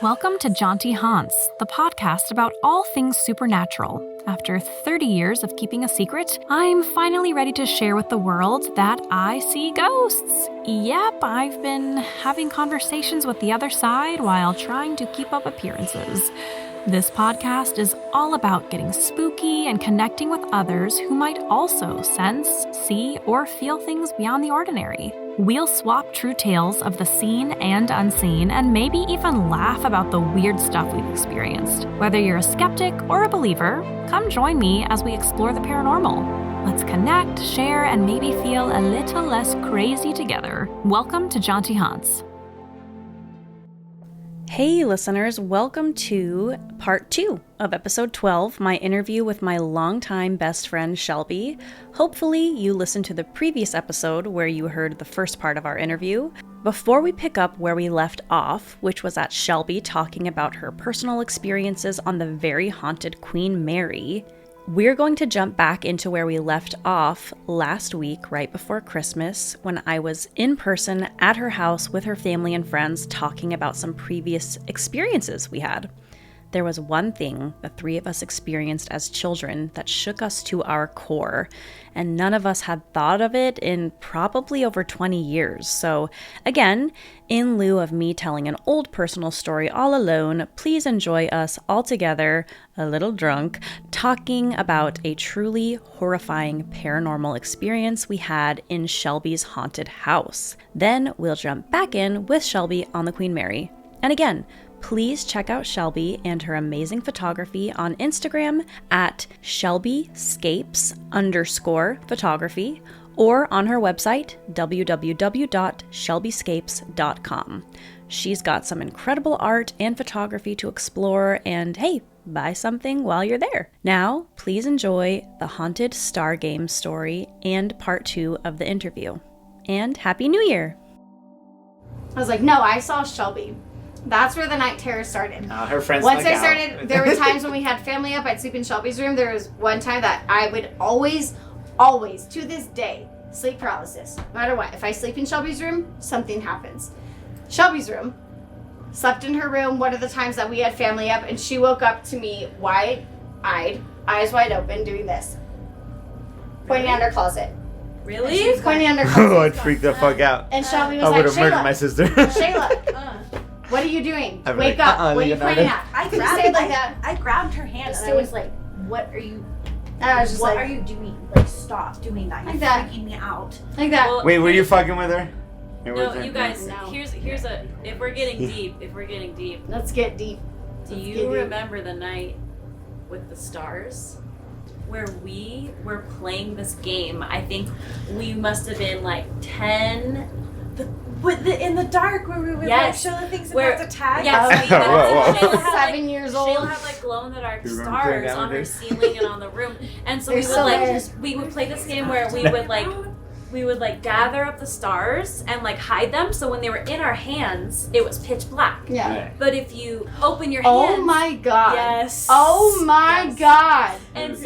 Welcome to Jaunty Haunts, the podcast about all things supernatural. After 30 years of keeping a secret, I'm finally ready to share with the world that I see ghosts. Yep, I've been having conversations with the other side while trying to keep up appearances. This podcast is all about getting spooky and connecting with others who might also sense, see, or feel things beyond the ordinary. We'll swap true tales of the seen and unseen, and maybe even laugh about the weird stuff we've experienced. Whether you're a skeptic or a believer, come join me as we explore the paranormal. Let's connect, share, and maybe feel a little less crazy together. Welcome to Jaunty Haunts. Hey listeners, welcome to part 2 of episode 12, my interview with my longtime best friend Shelby. Hopefully you listened to the previous episode where you heard the first part of our interview. Before we pick up where we left off, which was at Shelby talking about her personal experiences on the very haunted Queen Mary, we're going to jump back into where we left off last week, right before Christmas, when I was in person at her house with her family and friends talking about some previous experiences we had. There was one thing the three of us experienced as children that shook us to our core, and none of us had thought of it in probably over 20 years. So again, in lieu of me telling an old personal story all alone, please enjoy us all together, a little drunk, talking about a truly horrifying paranormal experience we had in Shelby's haunted house. Then we'll jump back in with Shelby on the Queen Mary. And again, please check out Shelby and her amazing photography on Instagram at ShelbyScapes_photography or on her website, www.shelbyscapes.com. She's got some incredible art and photography to explore, and hey, buy something while you're there. Now, please enjoy the Haunted Star Game story and part 2 of the interview. And Happy New Year! I was like, no, I saw Shelby. That's where the night terror started. Her friends. Once I started, there were times when we had family up, I'd sleep in Shelby's room. There was one time that I would always, to this day, sleep paralysis. No matter what. If I sleep in Shelby's room, something happens. Shelby's room, slept in her room one of the times that we had family up, and she woke up to me wide-eyed, eyes wide open, doing this. Pointing at her closet. Really? She was pointing at her closet. Oh, I'd freak the fuck out. And Shelby was I like, would have murdered my sister. Shayla. What are you doing? I'd be Wake like, up. What are you Leonardo. pointing at? I Say grabbed it like that. I grabbed her hand and I was like, "What are you? I was just what like, are you doing? Like, stop doing that! You're Like that. freaking me out." like that. Well, Wait, were you fucking with her? No, you guys. No. Here's a. If we're getting deep, Let's get deep. do Let's you get deep. remember the night with the stars, where we were playing this game? I think we must have been like 10. In the dark where we would Yes. like show the things Where- about the tag. Yes, Whoa, whoa. Shayla had, 7 years old. Shayla had like glow in the dark You remember playing stars that on one, her dude? ceiling and on the room, and so They're we would so like weird. we would play this game where we would like gather up the stars and like hide them, so when they were in our hands it was pitch black. Yeah. Right. But if you open your hands, Oh my god. yes, Oh my Yes. god. and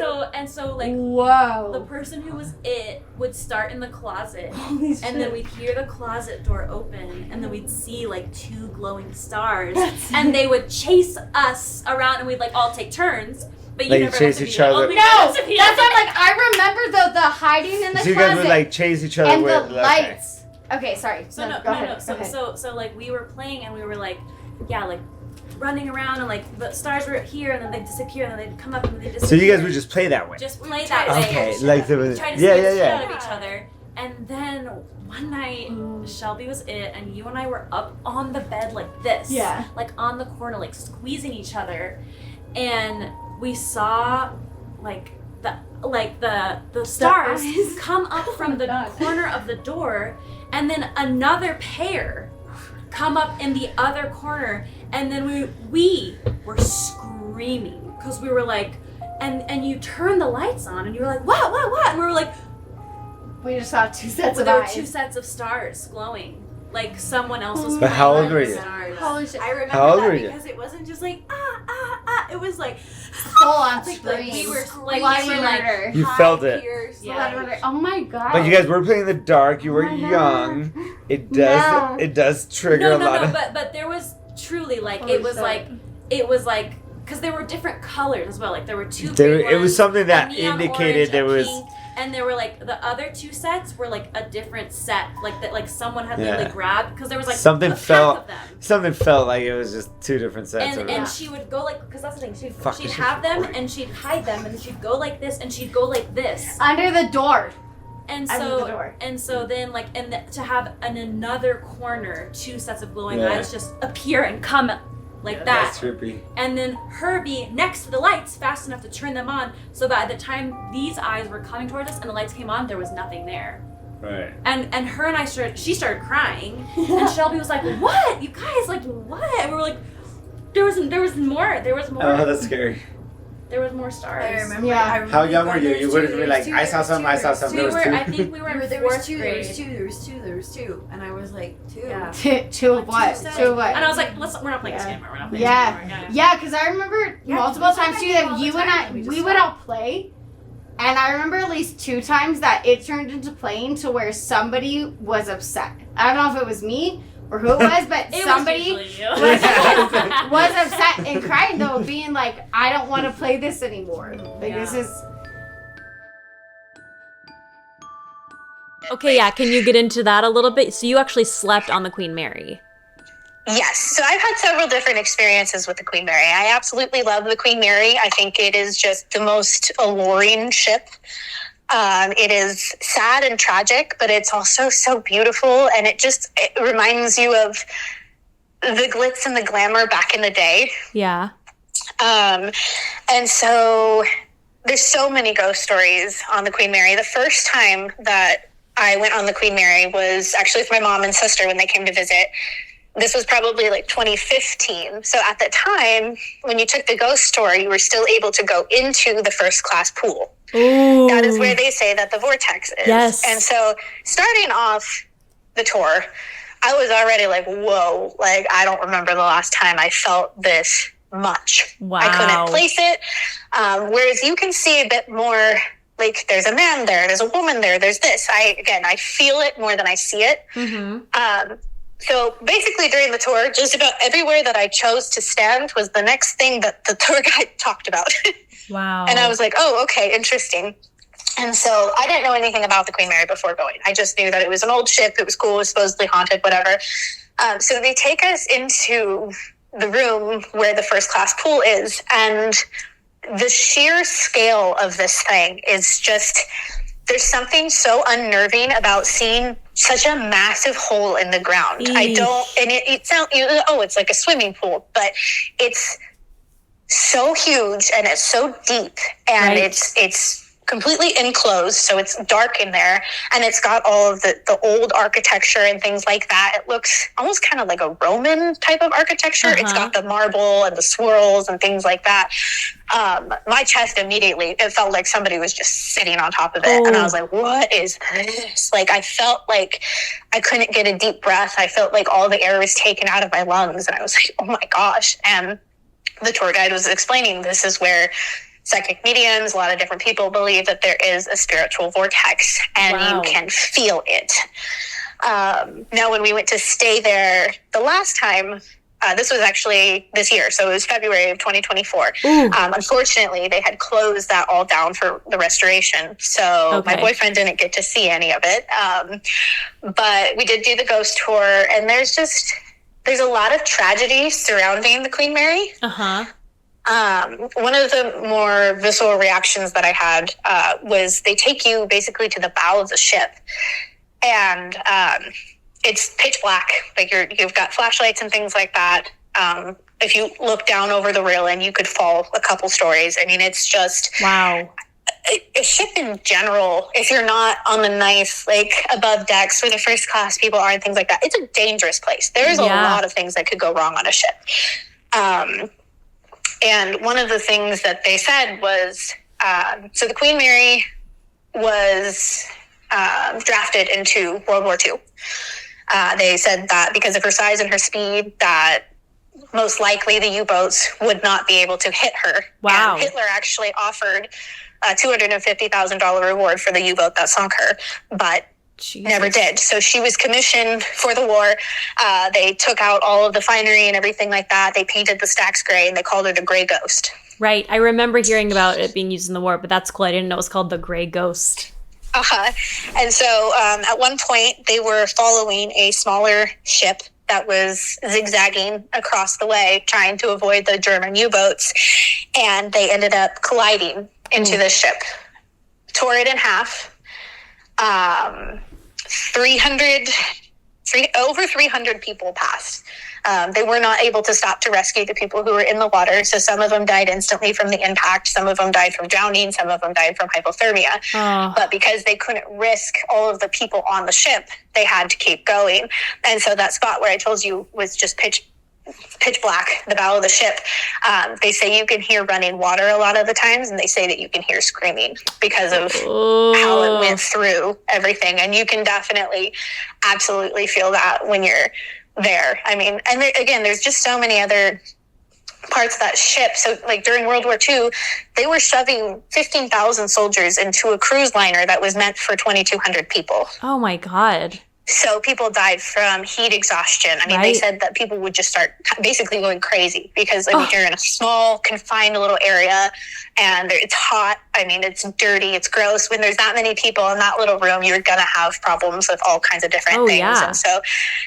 so like the Whoa. person who was it would start in the closet, Holy shit. and then we'd hear the closet door open, and then we'd see like 2 glowing stars, That's and they would chase us around, and we'd like all take turns. But you Like, never chase got to each be the other? only No, one to be that's in what it. I'm like. I remember the hiding in the So you closet guys would like chase each other and with the lights. Okay, sorry. So go no. ahead. So, go ahead. so like we were playing, and we were like, yeah, like running around, and like the stars were here, and then they'd disappear, and then they'd come up, and then they'd So disappear. you guys would just play that way. just play that way. Okay, like there was. Try to Yeah, scare yeah, the shit out yeah. of each other. And then one night, Shelby was it, and you and I were up on the bed like this. Yeah. Like on the corner, like squeezing each other. And we saw the stars eyes. come up from the God. corner of the door, and then another pair come up in the other corner, and then we were screaming because we were like, and you turned the lights on, and you were like, what, and we were like, We just saw 2 sets of there were eyes. 2 sets of stars glowing, like someone else was. But how playing old were with you? stars. Holy shit. I remember How old that were you? because it wasn't just like it was like Full on Like, scream. we were Bloody like, we were like, murder. You high felt it. Pierce, Yeah. Bloody murder. Oh my god. But you guys were playing in the dark. You were Oh my young. God. It does. No. It does trigger no, a lot of. but there was truly, like, Holy it was shit. like, because there were different colors as well. Like, there were two There- big it was ones, something that a neon indicated orange, there a was- pink, and there were, like, the other two sets were, like, a different set. Like, that, like, someone had Yeah. literally grabbed, because there was, like, Something a pack felt- of them. Something felt like it was just two different sets. And she would go, like, because that's the thing, Fuck, she'd this is have them, recording. and she'd hide them, and she'd go like this, and she'd go like this. Under the door. And Under the so, door. and so then, like, to have in another corner 2 sets of glowing Yeah. eyes just appear and come like that. That's trippy. And then her be next to the lights fast enough to turn them on, so that at the time these eyes were coming towards us and the lights came on, there was nothing there. Right. And her and I she started crying, and Shelby was like, "What? You guys, like, what?" And we were like, there was more. Oh, that's scary. There was more stars. I remember. Yeah. I really How young were thought you? there You was would have two, been there like, was I two, saw some, I saw some. We There was were, two. I think we were in There fourth was two, grade. there was two, and I was like, two. Yeah. Two of what? sets. Two of what? And I was like, we're not playing this Yeah. anymore. We're not playing Yeah. this anymore. Yeah, because I remember Yeah, multiple we saw times that too game that all the you and time, I we just we saw would it. all play, and I remember at least 2 times that it turned into playing to where somebody was upset. I don't know if it was me or who it was, but It somebody was usually you. was upset and crying though, being like, "I don't want to play this anymore. Like this Yeah. is." Okay, yeah, can you get into that a little bit? So you actually slept on the Queen Mary. Yes. So I've had several different experiences with the Queen Mary. I absolutely love the Queen Mary. I think it is just the most alluring ship. It is sad and tragic, but it's also so beautiful. And it reminds you of the glitz and the glamour back in the day. Yeah. And so there's so many ghost stories on the Queen Mary. The first time that I went on the Queen Mary was actually with my mom and sister when they came to visit. This was probably like 2015. So at the time, when you took the ghost tour, you were still able to go into the first class pool. Ooh. That is where they say that the vortex is. Yes. And so starting off the tour, I was already like, whoa, like I don't remember the last time I felt this much. Wow. I couldn't place it. Whereas you can see a bit more, like there's a man there, there's a woman there, there's this. I feel it more than I see it. Mm-hmm. So basically during the tour, just about everywhere that I chose to stand was the next thing that the tour guide talked about. Wow. And I was like, oh, okay, interesting. And so I didn't know anything about the Queen Mary before going. I just knew that it was an old ship. It was cool. It was supposedly haunted, whatever. So they take us into the room where the first class pool is. And the sheer scale of this thing is just, there's something so unnerving about seeing such a massive hole in the ground. I don't, and it sounds, it's like a swimming pool, but it's so huge and it's so deep and Right. it's completely enclosed, so it's dark in there, and it's got all of the old architecture and things like that. It looks almost kind of like a Roman type of architecture. It's got the marble and the swirls and things like that. My chest immediately, it felt like somebody was just sitting on top of it. And I was like, what is this? Like, I felt like I couldn't get a deep breath. I felt like all the air was taken out of my lungs, and I was like, oh my gosh. And the tour guide was explaining this is where psychic mediums, a lot of different people believe that there is a spiritual vortex and you can feel it. Now, when we went to stay there the last time, this was actually this year, so it was February of 2024. Unfortunately, they had closed that all down for the restoration, so my boyfriend didn't get to see any of it. But we did do the ghost tour, and there's a lot of tragedy surrounding the Queen Mary. One of the more visceral reactions that I had was they take you basically to the bow of the ship, and it's pitch black. Like you've got flashlights and things like that. If you look down over the railing, you could fall a couple stories. I mean, it's just a ship in general. If you're not on the nice, like above decks where the first class people are and things like that, it's a dangerous place. There's a lot of things that could go wrong on a ship. And one of the things that they said was, so the Queen Mary was drafted into World War II. They said that because of her size and her speed, that most likely the U-boats would not be able to hit her. Wow. And Hitler actually offered a $250,000 reward for the U-boat that sunk her, but Jesus. Never did. So she was commissioned for the war. They took out all of the finery and everything like that. They painted the stacks gray, and they called her the Gray Ghost. Right. I remember hearing about it being used in the war, but that's cool. I didn't know it was called the Gray Ghost. And so at one point, they were following a smaller ship that was zigzagging across the way, trying to avoid the German U-boats. And they ended up colliding into the ship, tore it in half. Over 300 people passed. They were not able to stop to rescue the people who were in the water. So some of them died instantly from the impact. Some of them died from drowning. Some of them died from hypothermia. But because they couldn't risk all of the people on the ship, they had to keep going. And so that spot where I told you was just pitch black, the bow of the ship. They say you can hear running water a lot of the times, and they say that you can hear screaming because of how it went through everything. And you can definitely, absolutely feel that when you're there. I mean, and again, there's just so many other parts of that ship. So like during World War II, they were shoving 15,000 soldiers into a cruise liner that was meant for 2,200 people. Oh my God. So people died from heat exhaustion. I mean, They said that people would just start basically going crazy because I mean, you're in a small, confined little area, and it's hot. I mean, it's dirty. It's gross. When there's that many people in that little room, you're going to have problems with all kinds of different things. Yeah. And so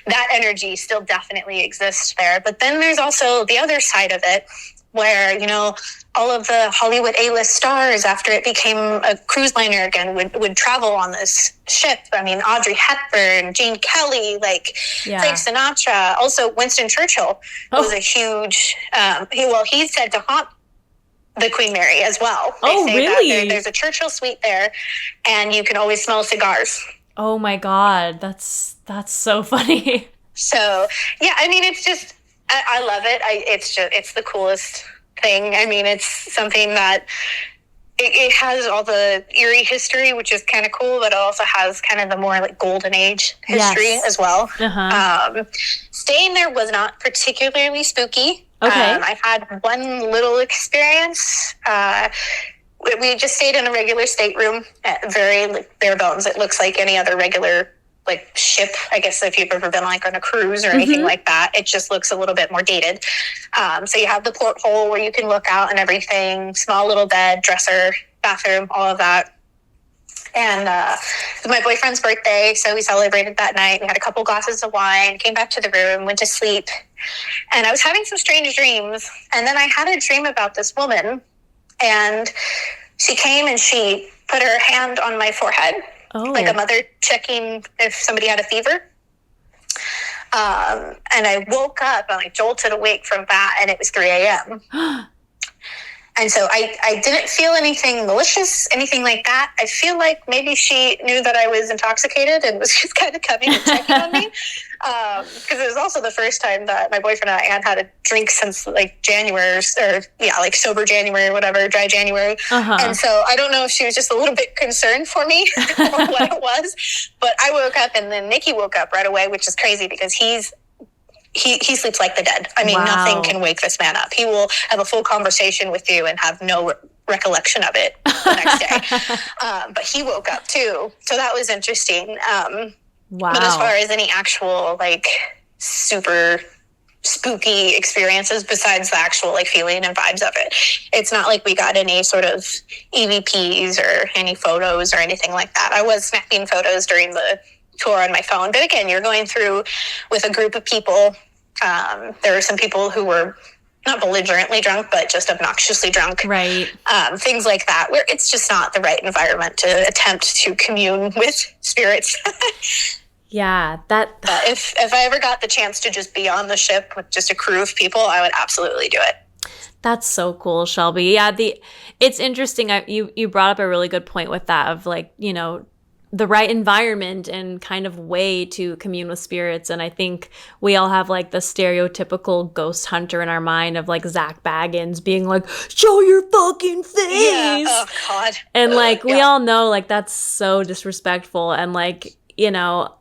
that energy still definitely exists there. But then there's also the other side of it, where, you know, all of the Hollywood A-list stars, after it became a cruise liner again, would travel on this ship. I mean, Audrey Hepburn, Gene Kelly, Frank Sinatra, also Winston Churchill was a huge, he's said to haunt the Queen Mary as well. They say really? There's a Churchill suite there, and you can always smell cigars. Oh my God. That's so funny. So, yeah, I mean, it's just, I love it. It's the coolest thing. I mean, it's something that it has all the eerie history, which is kind of cool, but it also has kind of the more like golden age history as well. Staying there was not particularly spooky. Okay. I've had one little experience. We just stayed in a regular stateroom, very bare bones. It looks like any other regular like ship, I guess, if you've ever been like on a cruise or anything like that. It just looks a little bit more dated. So you have the porthole where you can look out and everything, small little bed, dresser, bathroom, all of that. And it was my boyfriend's birthday, so we celebrated that night. We had a couple glasses of wine, came back to the room, went to sleep. And I was having some strange dreams. And then I had a dream about this woman, and she came and she put her hand on my forehead, like a mother checking if somebody had a fever. And I woke up and I jolted awake from that, and it was 3 a.m. And so I didn't feel anything malicious, anything like that. I feel like maybe she knew that I was intoxicated and was just kind of coming and checking on me. Because it was also the first time that my boyfriend and I had had a drink since like January, like sober January or whatever, dry January. And so I don't know if she was just a little bit concerned for me or what it was. But I woke up, and then Nikki woke up right away, which is crazy because he sleeps like the dead. I mean, nothing can wake this man up. He will have a full conversation with you and have no recollection of it the next day. But he woke up too. So that was interesting. But as far as any actual like super spooky experiences besides the actual like feeling and vibes of it, it's not like we got any sort of EVPs or any photos or anything like that. I was snapping photos during the tour on my phone, but again, you're going through with a group of people. There were some people who were not belligerently drunk, but just obnoxiously drunk, right? Things like that, where it's just not the right environment to attempt to commune with spirits. But if I ever got the chance to just be on the ship with just a crew of people, I would absolutely do it. That's so cool, Shelby. Yeah, it's interesting. You brought up a really good point with that of like, you know, the right environment and kind of way to commune with spirits. And I think we all have like the stereotypical ghost hunter in our mind of like Zach Baggins being like, show your fucking face. Oh God. And like, we all know like that's so disrespectful. And like, you know,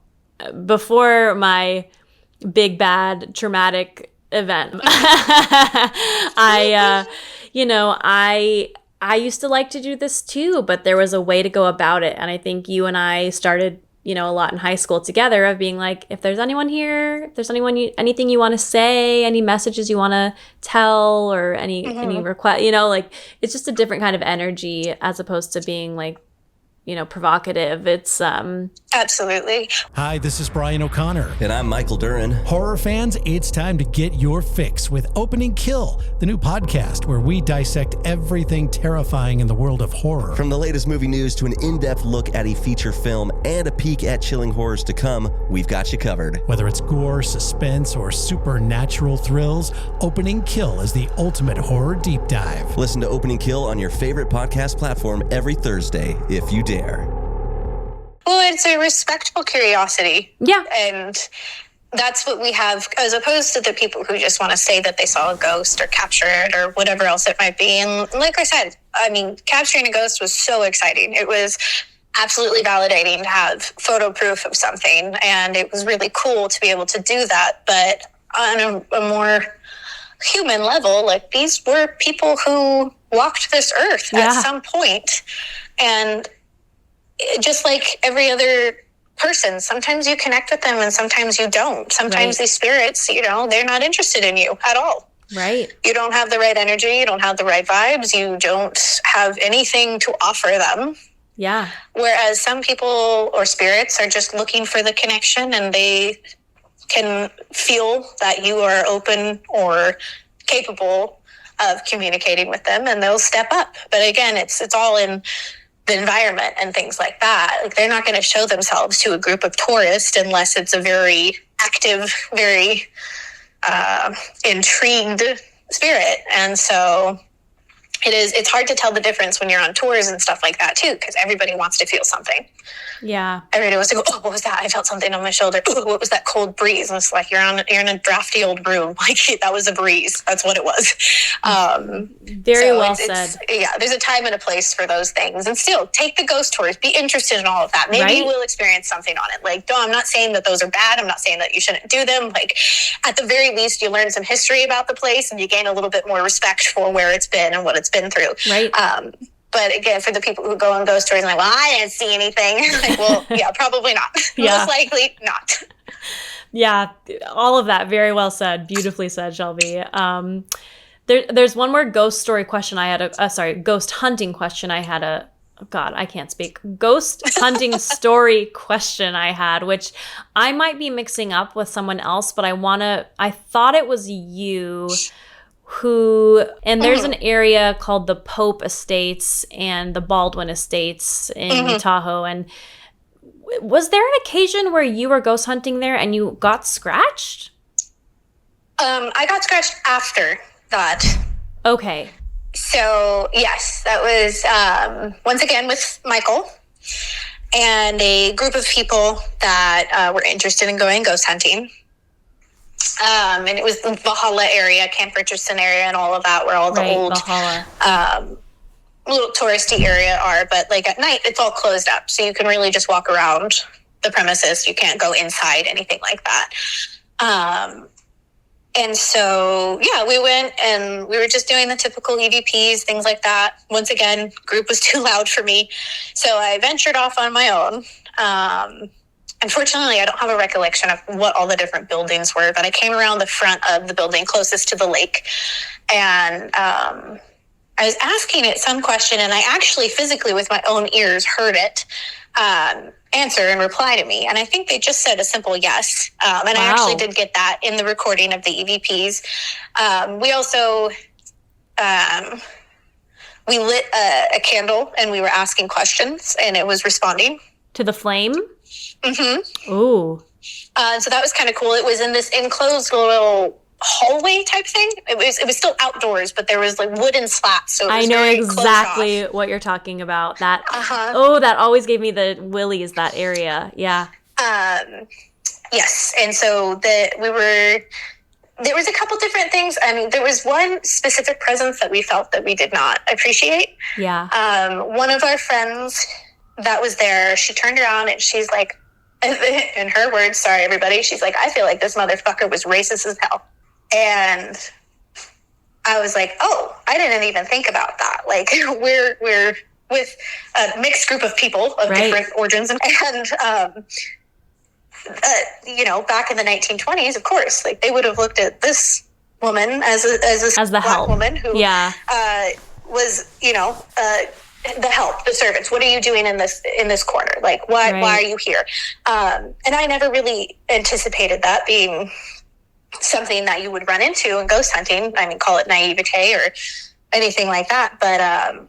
before my big bad traumatic event, I used to like to do this too, but there was a way to go about it. And I think you and I started a lot in high school together, of being like, if there's anyone here, if there's anything you want to say, any messages you want to tell, or any request, like, it's just a different kind of energy as opposed to being like, provocative. It's Absolutely. Hi, this is Brian O'Connor. And I'm Michael Duran. Horror fans, it's time to get your fix with Opening Kill, the new podcast where we dissect everything terrifying in the world of horror. From the latest movie news to an in-depth look at a feature film and a peek at chilling horrors to come, we've got you covered. Whether it's gore, suspense, or supernatural thrills, Opening Kill is the ultimate horror deep dive. Listen to Opening Kill on your favorite podcast platform every Thursday, if you dare. Well, it's a respectful curiosity. Yeah. And that's what we have, as opposed to the people who just want to say that they saw a ghost or capture it or whatever else it might be. And like I said, capturing a ghost was so exciting. It was absolutely validating to have photo proof of something. And it was really cool to be able to do that. But on a more human level, like, these were people who walked this earth at some point. And just like every other person, sometimes you connect with them and sometimes you don't. Sometimes these spirits, they're not interested in you at all. right. You don't have the right energy. You don't have the right vibes. You don't have anything to offer them. Yeah. Whereas some people or spirits are just looking for the connection, and they can feel that you are open or capable of communicating with them, and they'll step up. But again, it's all in the environment and things like that. Like, they're not going to show themselves to a group of tourists unless it's a very active, very intrigued spirit. And so it's hard to tell the difference when you're on tours and stuff like that too, because everybody wants to feel something. Yeah. Everybody wants to go, oh, what was that? I felt something on my shoulder. Oh, what was that cold breeze? And it's like, you're in a drafty old room. Like, that was a breeze. That's what it was. Very well said. Yeah, there's a time and a place for those things. And still, take the ghost tours. Be interested in all of that. Maybe you will experience something on it. Like, no, I'm not saying that those are bad. I'm not saying that you shouldn't do them. Like, at the very least, you learn some history about the place, and you gain a little bit more respect for where it's been and what it's been through. Right. But again, for the people who go on ghost tours and like, well, I didn't see anything. Like, well, yeah, probably not. Most likely not. Yeah, all of that. Very well said. Beautifully said, Shelby. There's one more ghost story question I had. Ghost hunting question I had. God, I can't speak. Ghost hunting story question I had, which I might be mixing up with someone else, but I thought it was you. And there's an area called the Pope Estates and the Baldwin Estates in Tahoe. And was there an occasion where you were ghost hunting there and you got scratched? I got scratched after that. Okay. So, yes, that was once again with Michael and a group of people that were interested in going ghost hunting. And it was the Valhalla area, Camp Richardson area, and all of that, where all the old little touristy area are. But like at night, it's all closed up, so you can really just walk around the premises. You can't go inside, anything like that. And so, yeah, we went and we were just doing the typical EVPs, things like that. Once again, group was too loud for me, so I ventured off on my own. Unfortunately, I don't have a recollection of what all the different buildings were, but I came around the front of the building closest to the lake, and I was asking it some question, and I actually physically with my own ears heard it answer and reply to me. And I think they just said a simple yes. And I actually did get that in the recording of the EVPs. We also, we lit a candle, and we were asking questions, and it was responding. To the flame? Mm-hmm. Ooh. So that was kind of cool. It was in this enclosed little hallway type thing. It was still outdoors, but there was like wooden slats. So it was I know very exactly closed off. what you're talking about. That that always gave me the willies, that area. Yeah. Yes, and so there was a couple different things. I mean, there was one specific presence that we felt that we did not appreciate. Yeah. One of our friends that was there, she turned around and she's like, in her words, sorry everybody, she's like, I feel like this motherfucker was racist as hell. And I was like, oh, I didn't even think about that. Like, we're with a mixed group of people of different origins. And you know, back in the 1920s, of course, like they would have looked at this woman as the black help woman who was, you know, the help, the servants. What are you doing in this corner? Like, why are you here? And I never really anticipated that being something that you would run into in ghost hunting. I mean, call it naivete or anything like that. But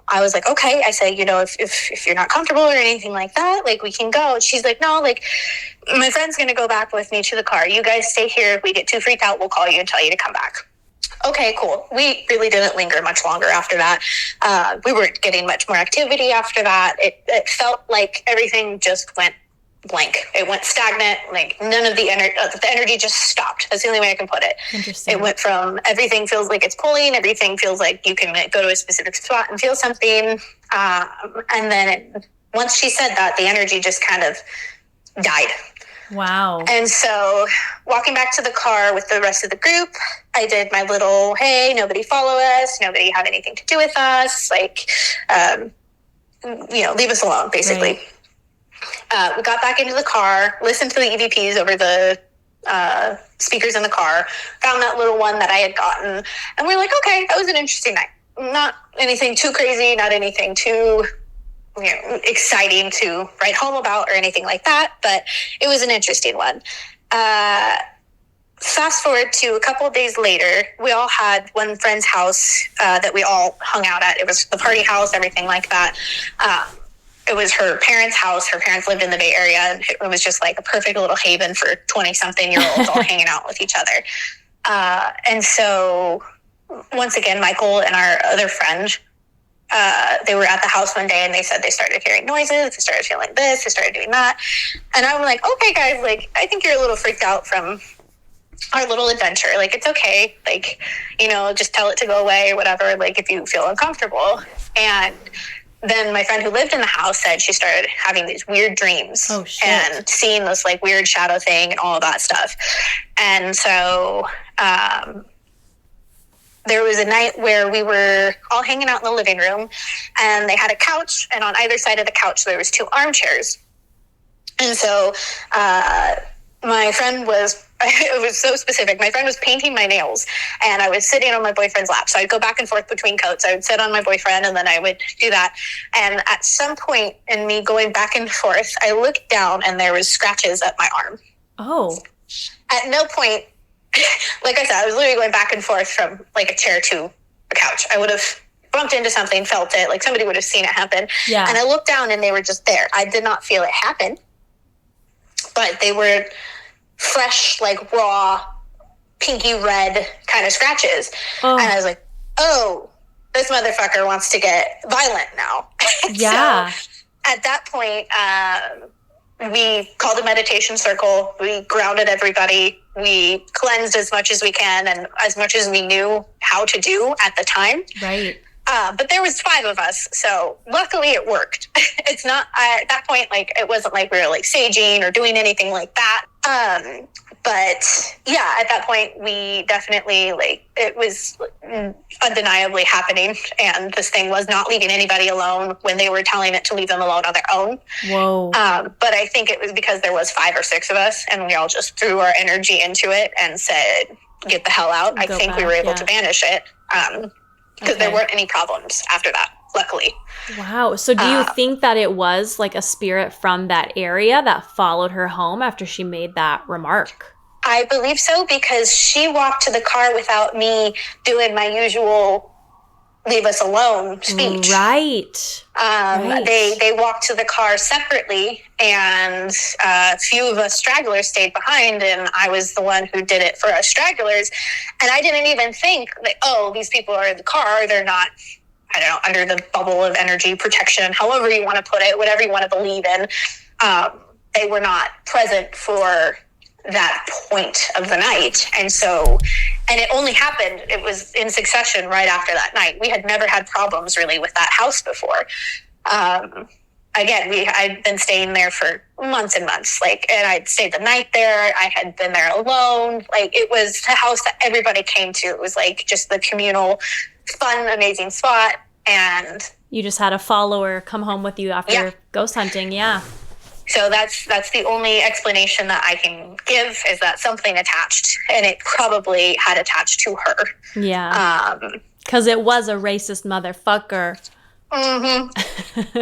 I was like, okay. I said, you know, if you're not comfortable or anything like that, like we can go. And she's like, no, like my friend's going to go back with me to the car. You guys stay here. If we get too freaked out, we'll call you and tell you to come back. Okay, cool. We really didn't linger much longer after that. We weren't getting much more activity after that. It felt like everything just went blank. It went stagnant. Like none of the energy just stopped. That's the only way I can put it. Interesting. It went from everything feels like it's pulling. Everything feels like you can go to a specific spot and feel something. And then once she said that, the energy just kind of died. Wow. And so walking back to the car with the rest of the group, I did my little, hey, nobody follow us. Nobody have anything to do with us. Like, you know, leave us alone, basically. Right. We got back into the car, listened to the EVPs over the speakers in the car, found that little one that I had gotten. And we're like, okay, that was an interesting night. Not anything too crazy, not anything too, you know, exciting to write home about or anything like that, but it was an interesting one. Fast forward to a couple of days later, we all had one friend's house that we all hung out at. It was the party house, everything like that. It was her parents' house. Her parents lived in the Bay Area, and it was just like a perfect little haven for 20-something-year-olds all hanging out with each other. And so once again, Michael and our other friend, they were at the house one day and they said they started hearing noises, they started feeling this, they started doing that. And I'm like, okay guys, like I think you're a little freaked out from our little adventure. Like it's okay. Like, you know, just tell it to go away or whatever, like if you feel uncomfortable. And then my friend who lived in the house said she started having these weird dreams and seeing this like weird shadow thing and all of that stuff. And so there was a night where we were all hanging out in the living room and they had a couch, and on either side of the couch there was 2 armchairs. And so my friend was, it was so specific. My friend was painting my nails and I was sitting on my boyfriend's lap. So I'd go back and forth between coats. I would sit on my boyfriend and then I would do that. And at some point in me going back and forth, I looked down and there was scratches at my arm. Oh. At no point, like I said, I was literally going back and forth from like a chair to a couch. I would have bumped into something, felt it, like somebody would have seen it happen. Yeah. And I looked down and they were just there. I did not feel it happen, but they were fresh, like raw, pinky red kind of scratches. Oh. And I was like, oh, this motherfucker wants to get violent now. Yeah. So at that point, we called a meditation circle. We grounded everybody. We cleansed as much as we can and as much as we knew how to do at the time. Right. But there was 5 of us, so luckily it worked. It's not, at that point, like, it wasn't like we were, like, saging or doing anything like that. But, yeah, at that point, we definitely, like, it was undeniably happening, and this thing was not leaving anybody alone when they were telling it to leave them alone on their own. Whoa. But I think it was because there was 5 or 6 of us, and we all just threw our energy into it and said, get the hell out. I think we were able to banish it. Because there weren't any problems after that, luckily. Wow. So do you think that it was like a spirit from that area that followed her home after she made that remark? I believe so, because she walked to the car without me doing my usual leave us alone speech. Right. They walked to the car separately, and a few of us stragglers stayed behind, and I was the one who did it for us stragglers. And I didn't even think that, oh, these people are in the car. They're not, I don't know, under the bubble of energy protection, however you want to put it, whatever you want to believe in. They were not present for that point of the night. And so, and it only happened, it was in succession right after that night. We had never had problems really with that house before. Again, I'd been staying there for months and months, like, and I'd stayed the night there. I had been there alone. Like, it was the house that everybody came to. It was like just the communal, fun, amazing spot. And You just had a follower come home with you after ghost hunting. Yeah. So that's the only explanation that I can give, is that something attached, and it probably had attached to her. Yeah. Because it was a racist motherfucker. Mm-hmm.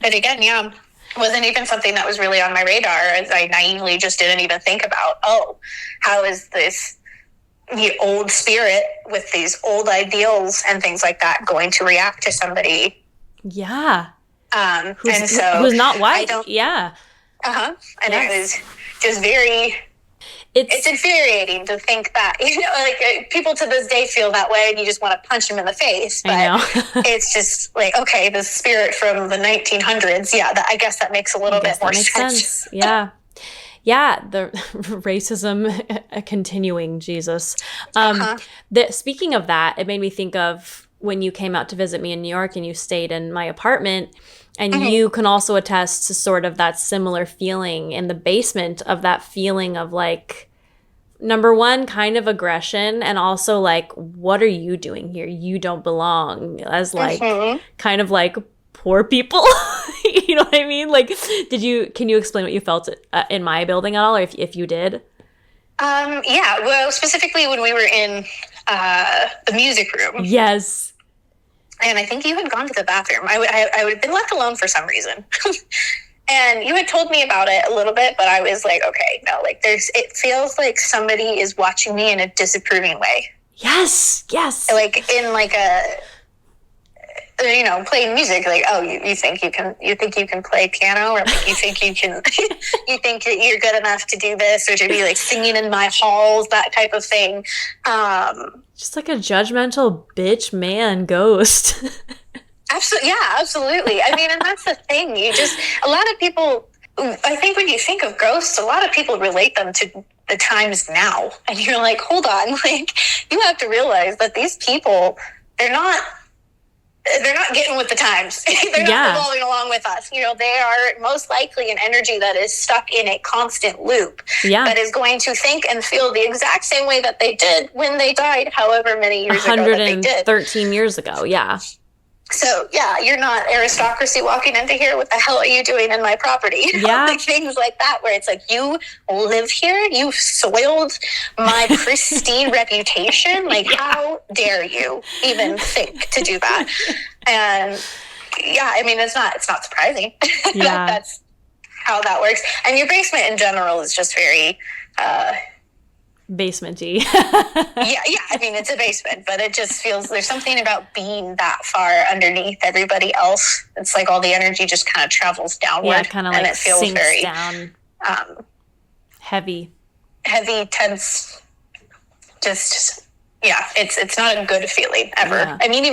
But again, yeah, wasn't even something that was really on my radar, as I naively just didn't even think about, how is this, the old spirit with these old ideals and things like that, going to react to somebody? Yeah. Who's not white. Yeah. And it was just very... It's infuriating to think that, like, people to this day feel that way, and you just want to punch them in the face. But I know. It's just like, okay, the spirit from the 1900s. Yeah, I guess that makes a little bit more sense. Yeah. Yeah, the racism continuing, Jesus. Speaking of that, it made me think of when you came out to visit me in New York and you stayed in my apartment, and you can also attest to sort of that similar feeling in the basement, of that feeling of like, number one, kind of aggression, and also like, what are you doing here? You don't belong, as like kind of like poor people. You know what I mean? Like, can you explain what you felt in my building at all, or if you did? Yeah, well, specifically when we were in the music room. Yes. And I think you had gone to the bathroom. I would have been left alone for some reason. And you had told me about it a little bit, but I was like, okay, no, like it feels like somebody is watching me in a disapproving way. Yes. Like in like a, playing music, like, you think you can play piano, or like you think you can, you think you're good enough to do this, or to be like singing in my halls, that type of thing. Just like a judgmental bitch man ghost. Absolutely. I mean, and that's the thing. A lot of people, I think when you think of ghosts, a lot of people relate them to the times now. And you're like, hold on, like, you have to realize that these people, they're not getting with the times. They're not evolving along with us. They are most likely an energy that is stuck in a constant loop, that is going to think and feel the exact same way that they did when they died, however many years ago that they did. 113 years ago, yeah. So, yeah, you're not aristocracy walking into here. What the hell are you doing in my property? Yeah. Like things like that, where it's like, you live here? You've soiled my pristine reputation? Like, how dare you even think to do that? And, yeah, I mean, it's not surprising that that's how that works. And your basement in general is just very... basement-y. yeah, I mean, it's a basement, but it just feels, there's something about being that far underneath everybody else. It's like all the energy just kind of travels downward. Yeah, kind of like it feels sinks very down. Heavy, tense. Just it's not a good feeling ever. Yeah. I mean,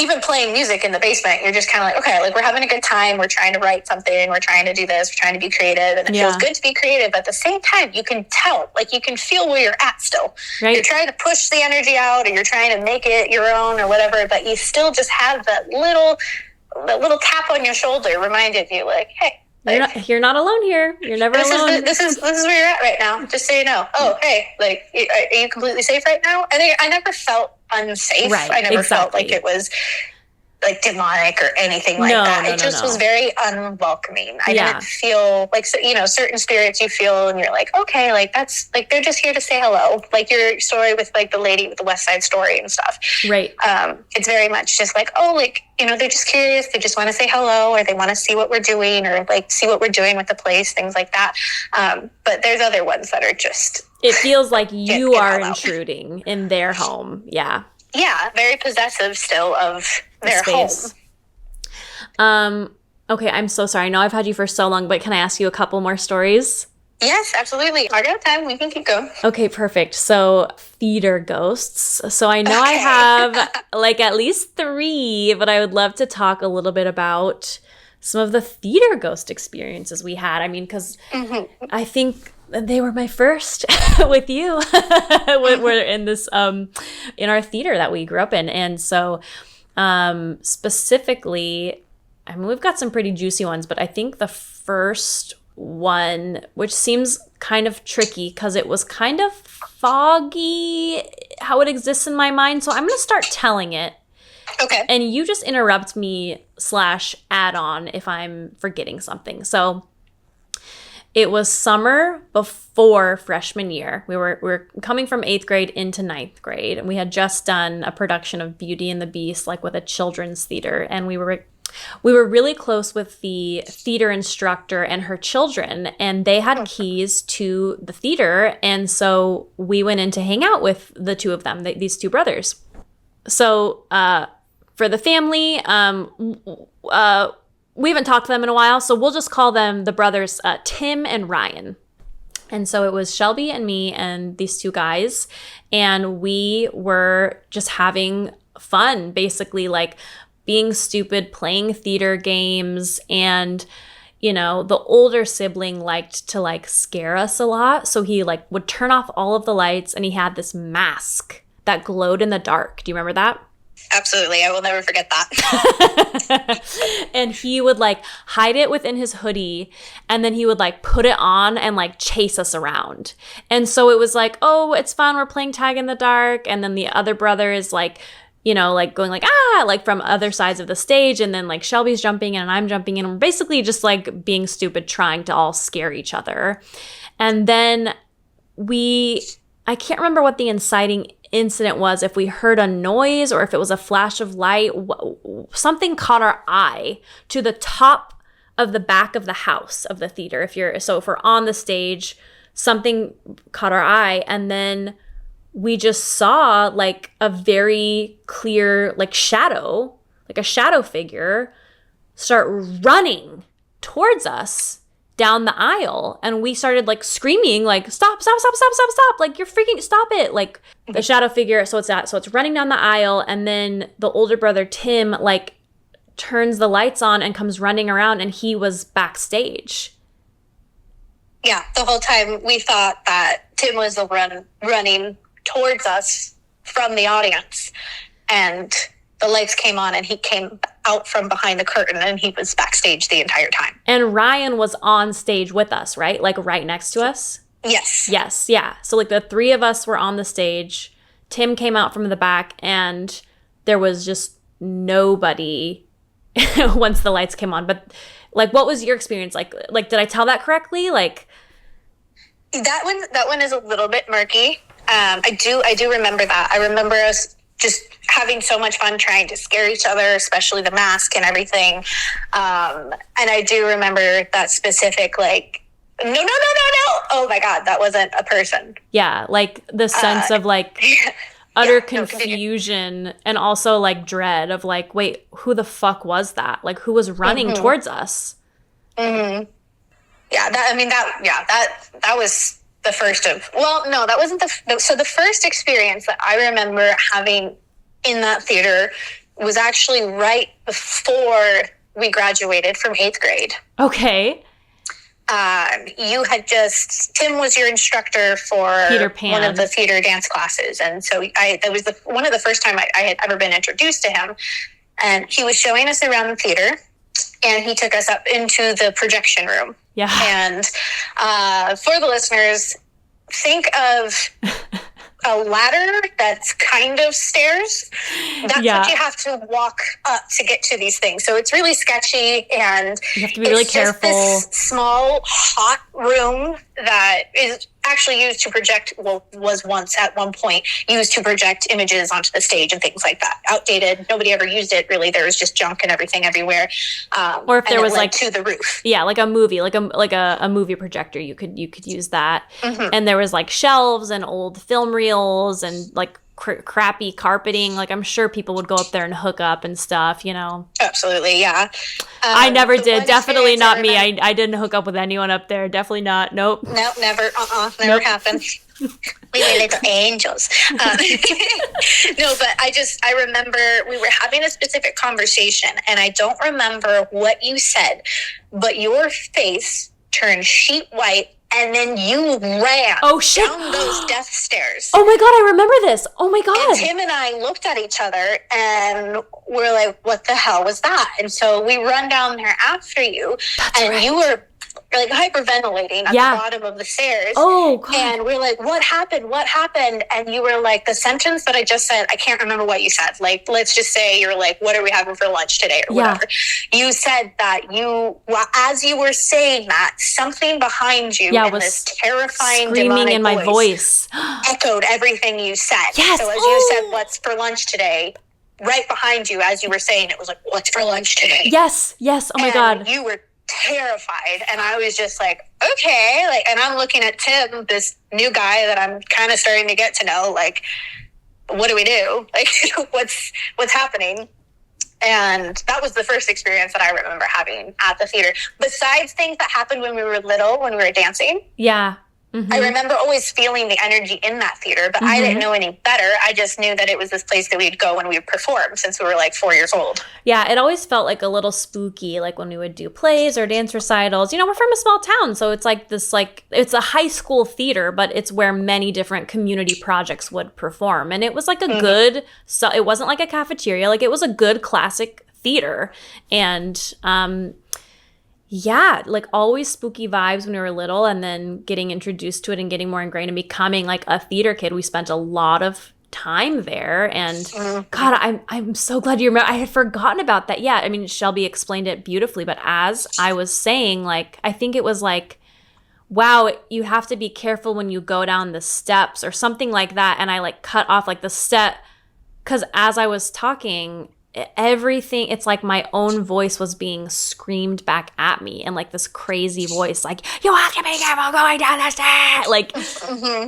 even playing music in the basement, you're just kind of like, okay, like, we're having a good time. We're trying to write something. We're trying to do this. We're trying to be creative. And it feels good to be creative. But at the same time, you can tell, like, you can feel where you're at still. Right. You're trying to push the energy out, or you're trying to make it your own or whatever. But you still just have that little tap on your shoulder reminded you, like, hey. Like, you're not alone here. You're never alone. This is where you're at right now. Just so you know. Oh, hey, like, are you completely safe right now? And I never felt unsafe. Right, I never felt like it was like demonic or anything like that. It just was very unwelcoming. I didn't feel like, certain spirits you feel and you're like, okay, like, that's like, they're just here to say hello. Like your story with like the lady with the West Side Story and stuff. Right. It's very much just like, they're just curious. They just want to say hello, or they want to see what we're doing, or like see what we're doing with the place, things like that. But there's other ones that are just, it feels like you are intruding in their home. Yeah. Yeah. Very possessive still of their space. Home. Okay, I'm so sorry. I know I've had you for so long, but can I ask you a couple more stories? Yes, absolutely. I got time. We can keep going. Okay, perfect. So, theater ghosts. So I know I have like at least 3, but I would love to talk a little bit about some of the theater ghost experiences we had. I mean, because I think they were my first with you. We're in this in our theater that we grew up in, and so specifically, I mean, we've got some pretty juicy ones, but I think the first one, which seems kind of tricky because it was kind of foggy how it exists in my mind, so I'm going to start telling it, Okay. And you just interrupt me / add on if I'm forgetting something. So it was summer before freshman year. We were coming from 8th grade into 9th grade, and we had just done a production of Beauty and the Beast, like with a children's theater, and we were really close with the theater instructor and her children, and they had keys to the theater, and so we went in to hang out with the two of them, these two brothers. So for the family, we haven't talked to them in a while, so we'll just call them the brothers Tim and Ryan. And so it was Shelby and me and these two guys, and we were just having fun, basically, like being stupid, playing theater games, and you know, the older sibling liked to like scare us a lot, so he like would turn off all of the lights, and he had this mask that glowed in the dark. Do you remember that? Absolutely. I will never forget that. And he would like hide it within his hoodie, and then he would like put it on and like chase us around. And so it was like, oh, it's fun, we're playing tag in the dark. And then the other brother is like, you know, like going like, ah, like from other sides of the stage. And then like Shelby's jumping in and I'm jumping in. And we're basically just like being stupid, trying to all scare each other. And then I can't remember what the inciting incident was, if we heard a noise or if it was a flash of light. Something caught our eye to the top of the back of the house of the theater. If we're on the stage, something caught our eye, and then we just saw like a very clear like shadow, like a shadow figure start running towards us down the aisle, and we started like screaming like stop, like you're freaking, stop it, like the shadow figure. So it's running down the aisle, and then the older brother Tim like turns the lights on and comes running around, and he was backstage. Yeah, the whole time we thought that Tim was the one running towards us from the audience, and the lights came on and he came out from behind the curtain, and he was backstage the entire time. And Ryan was on stage with us, right? Like right next to us? Yes. Yes, yeah. So like the three of us were on the stage. Tim came out from the back, and there was just nobody once the lights came on. But like, what was your experience? Like did I tell that correctly? Like that one is a little bit murky. I do remember that. I remember us just having so much fun trying to scare each other, especially the mask and everything. And I do remember that specific, like, no. Oh my God, that wasn't a person. Yeah, like the sense of like utter confusion and also like dread of like, wait, who the fuck was that? Like, who was running towards us? Mm-hmm. Yeah, that was the first of, well, no, that wasn't so the first experience that I remember having in that theater was actually right before we graduated from 8th grade. Okay. Tim was your instructor for Peter Pan, one of the theater dance classes. And so that was one of the first time I had ever been introduced to him. And he was showing us around the theater, and he took us up into the projection room. Yeah. And for the listeners, think of a ladder that's kind of stairs. That's what you have to walk up to get to these things. So it's really sketchy, and you have to be really careful. This small, hot room that is actually used to project, was once at one point used to project images onto the stage and things like that. Outdated. Nobody ever used it, really. There was just junk and everything everywhere. Or if there was like to the roof. Yeah, like a movie, like a movie projector, you could use that. Mm-hmm. And there was like shelves and old film reels and like crappy carpeting. Like I'm sure people would go up there and hook up and stuff, you know. Absolutely, yeah. I never did. Definitely not me. I didn't hook up with anyone up there. Definitely not. Nope. Nope, never. Never happened. We were little angels. No, but I remember we were having a specific conversation, and I don't remember what you said, but your face turned sheet white, and then you ran down those death stairs. Oh my God, I remember this. Oh my God. And Tim and I looked at each other and we're like, what the hell was that? And so we run down there after you. You were You're like hyperventilating at the bottom of the stairs. Oh, God. And we're like, what happened? What happened? And you were like, the sentence that I just said, I can't remember what you said. Like, let's just say you're like, what are we having for lunch today or whatever. You said that as you were saying that, something behind you in this terrifying screaming in my voice echoed everything you said. Yes. So as you said, what's for lunch today? Right behind you, as you were saying, it was like, what's for lunch today? Yes. Oh my God. You were terrified, and I was just like, okay, like, and I'm looking at Tim, this new guy that I'm kind of starting to get to know, like, what do we do? Like, what's happening? And that was the first experience that I remember having at the theater. Besides things that happened when we were little, when we were dancing. Yeah. Mm-hmm. I remember always feeling the energy in that theater, but I didn't know any better. I just knew that it was this place that we'd go when we would perform since we were like 4 years old. Yeah, it always felt like a little spooky, like when we would do plays or dance recitals. You know, we're from a small town, so it's like this, like, it's a high school theater, but it's where many different community projects would perform. And it was like a good, so it wasn't like a cafeteria, like it was a good classic theater. And, yeah, like always spooky vibes when we were little, and then getting introduced to it and getting more ingrained and becoming like a theater kid. We spent a lot of time there, and God, I'm so glad you remember. I had forgotten about that. Yeah, I mean, Shelby explained it beautifully, but as I was saying, like, I think it was like, wow, you have to be careful when you go down the steps or something like that. And I like cut off like the step, because as I was talking, everything, it's like my own voice was being screamed back at me, and like this crazy voice, like, you have to be careful going down the stairs. Like,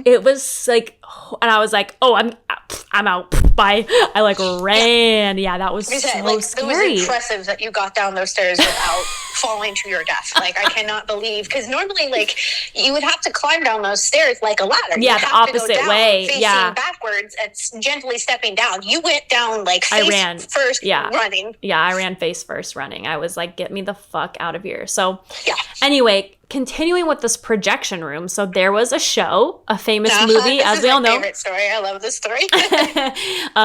it was like, and I was like, oh, I'm out. Bye. I like ran. Yeah, that was so scary. It was impressive that you got down those stairs without falling to your death. Like, I cannot believe, because normally, like, you would have to climb down those stairs like a ladder. Yeah, the opposite way. Facing backwards and gently stepping down. You went down like face first, running. Yeah, I ran face first running. I was like, get me the fuck out of here. So anyway, continuing with this projection room. So there was a show, a famous movie, as we all know. Favorite story. I love this story.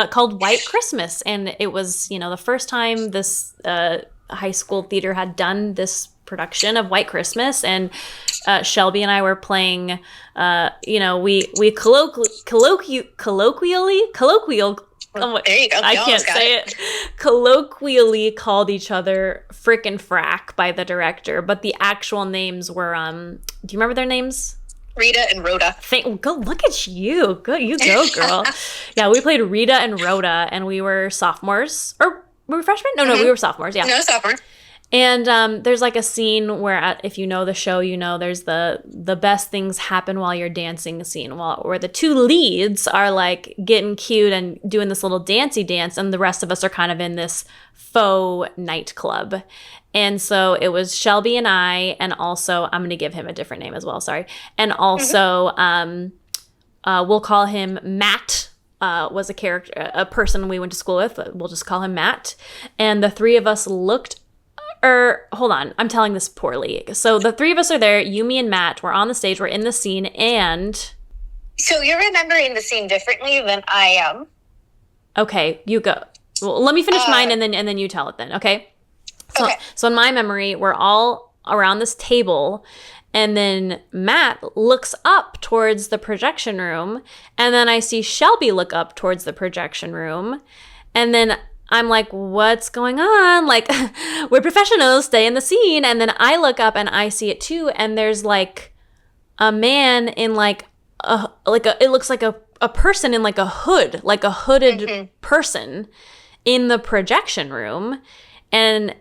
Called White Christmas. And it was, you know, the first time this high school theater had done this production of White Christmas. And Shelby and I were playing, you know, we colloquially, oh, there you go. I can't say it. Colloquially called each other frickin' frack by the director, but the actual names were, do you remember their names? Rita and Rhoda. Go look at you. Good, you go, girl. Yeah, we played Rita and Rhoda, and we were sophomores. Or were we freshmen? No, we were sophomores. Yeah. No, sophomore. And there's like a scene where, if you know the show, you know there's the best things happen while you're dancing scene, where the two leads are like getting cute and doing this little dancey dance, and the rest of us are kind of in this faux nightclub. And so it was Shelby and I, and also, I'm going to give him a different name as well, sorry. And also, we'll call him Matt. Was a character, a person we went to school with. We'll just call him Matt. And the three of us looked, hold on, I'm telling this poorly. So the three of us are there, you, me, and Matt. We're on the stage, we're in the scene, and... So you're remembering the scene differently than I am. Okay, you go. Well, let me finish mine, and then you tell it then, okay? So in my memory, we're all around this table, and then Matt looks up towards the projection room, and then I see Shelby look up towards the projection room, and then I'm like, what's going on? Like, we're professionals, stay in the scene. And then I look up and I see it too, and there's like a man in like it looks like a person in like a hood, like a hooded person in the projection room. And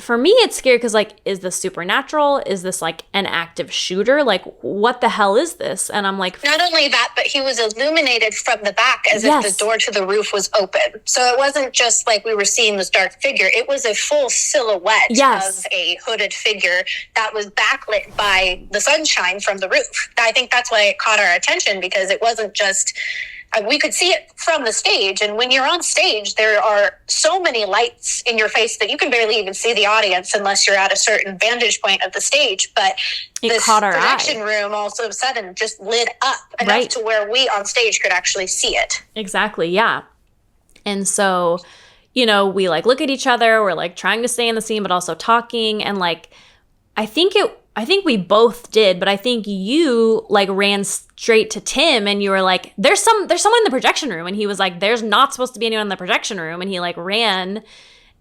for me, it's scary because, like, is this supernatural? Is this, like, an active shooter? Like, what the hell is this? And I'm like... Not only that, but he was illuminated from the back as if the door to the roof was open. So it wasn't just like we were seeing this dark figure. It was a full silhouette of a hooded figure that was backlit by the sunshine from the roof. I think that's why it caught our attention, because it wasn't just... we could see it from the stage, and when you're on stage, there are so many lights in your face that you can barely even see the audience unless you're at a certain vantage point of the stage. But this projection room all of a sudden just lit up enough to where we on stage could actually see it. Exactly, yeah. And so, you know, we like look at each other, we're like trying to stay in the scene, but also talking, and like, I think I think we both did, but I think you like ran straight to Tim and you were like, there's someone in the projection room. And he was like, there's not supposed to be anyone in the projection room. And he like ran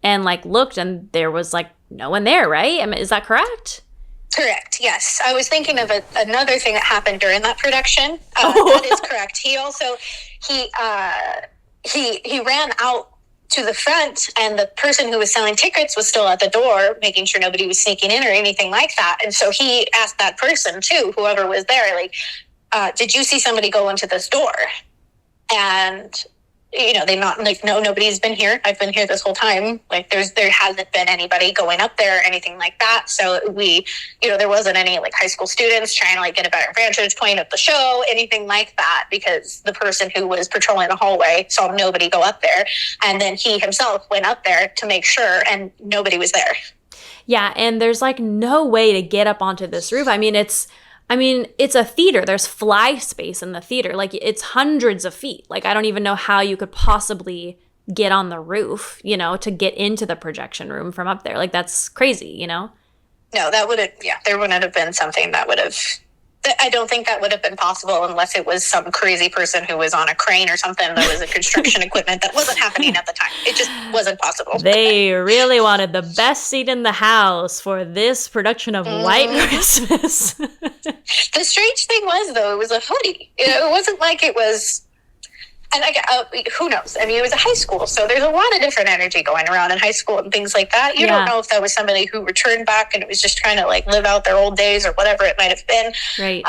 and like looked and there was like no one there, right? I mean, is that correct? Correct. Yes. I was thinking of another thing that happened during that production. That is correct. He also, he ran out to the front and the person who was selling tickets was still at the door, making sure nobody was sneaking in or anything like that. And so he asked that person too, whoever was there, like, did you see somebody go into this door? And, you know, they not like, no, nobody's been here. I've been here this whole time. Like there hasn't been anybody going up there or anything like that. So there wasn't any like high school students trying to like get a better vantage point of the show, anything like that, because the person who was patrolling the hallway saw nobody go up there. And then he himself went up there to make sure and nobody was there. Yeah. And there's like no way to get up onto this roof. I mean, it's a theater. There's fly space in the theater. Like, it's hundreds of feet. Like, I don't even know how you could possibly get on the roof, you know, to get into the projection room from up there. Like, that's crazy, you know? No, there wouldn't have been something that would have... I don't think that would have been possible unless it was some crazy person who was on a crane or something that was a construction equipment that wasn't happening at the time. It just wasn't possible. They really wanted the best seat in the house for this production of White Christmas. The strange thing was, though, it was a hoodie. It wasn't like it was... And who knows? I mean, it was a high school, so there's a lot of different energy going around in high school and things like that. You don't know if that was somebody who returned back and it was just trying to like live out their old days or whatever it might have been. Right.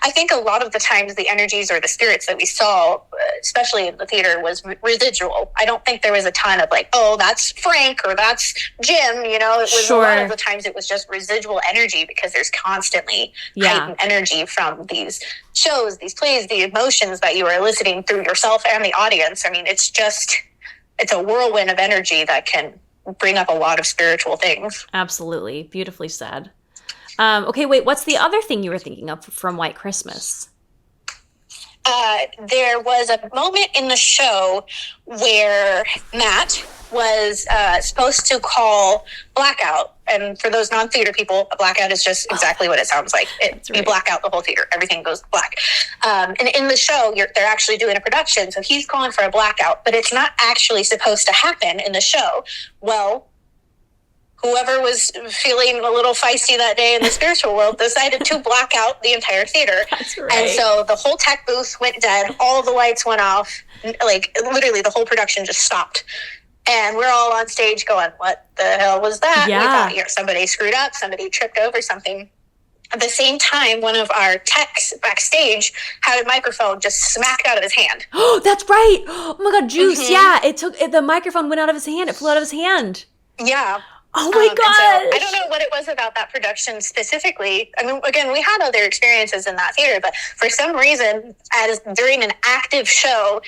I think a lot of the times the energies or the spirits that we saw, especially in the theater, was residual. I don't think there was a ton of like, oh, that's Frank or that's Jim. You know, it was a lot of the times it was just residual energy because there's constantly heightened energy from these shows, these plays, the emotions that you are eliciting through yourself and the audience. I mean, it's a whirlwind of energy that can bring up a lot of spiritual things. Absolutely. Beautifully said. Okay, wait, what's the other thing you were thinking of from White Christmas? There was a moment in the show where Matt was supposed to call blackout. And for those non-theater people, a blackout is just exactly what it sounds like. You black out the whole theater. Everything goes black. And in the show, they're actually doing a production. So he's calling for a blackout, but it's not actually supposed to happen in the show. Well, whoever was feeling a little feisty that day in the spiritual world decided to black out the entire theater. That's right. And so the whole tech booth went dead. All the lights went off. Like, literally, the whole production just stopped. And we're all on stage going, what the hell was that? Yeah. We thought, somebody screwed up. Somebody tripped over something. At the same time, one of our techs backstage had a microphone just smacked out of his hand. Oh, that's right. Oh, my God, Juice. Mm-hmm. Yeah, the microphone went out of his hand. It flew out of his hand. Yeah. Oh my God! So I don't know what it was about that production specifically. I mean, again, we had other experiences in that theater, but for some reason, during an active show,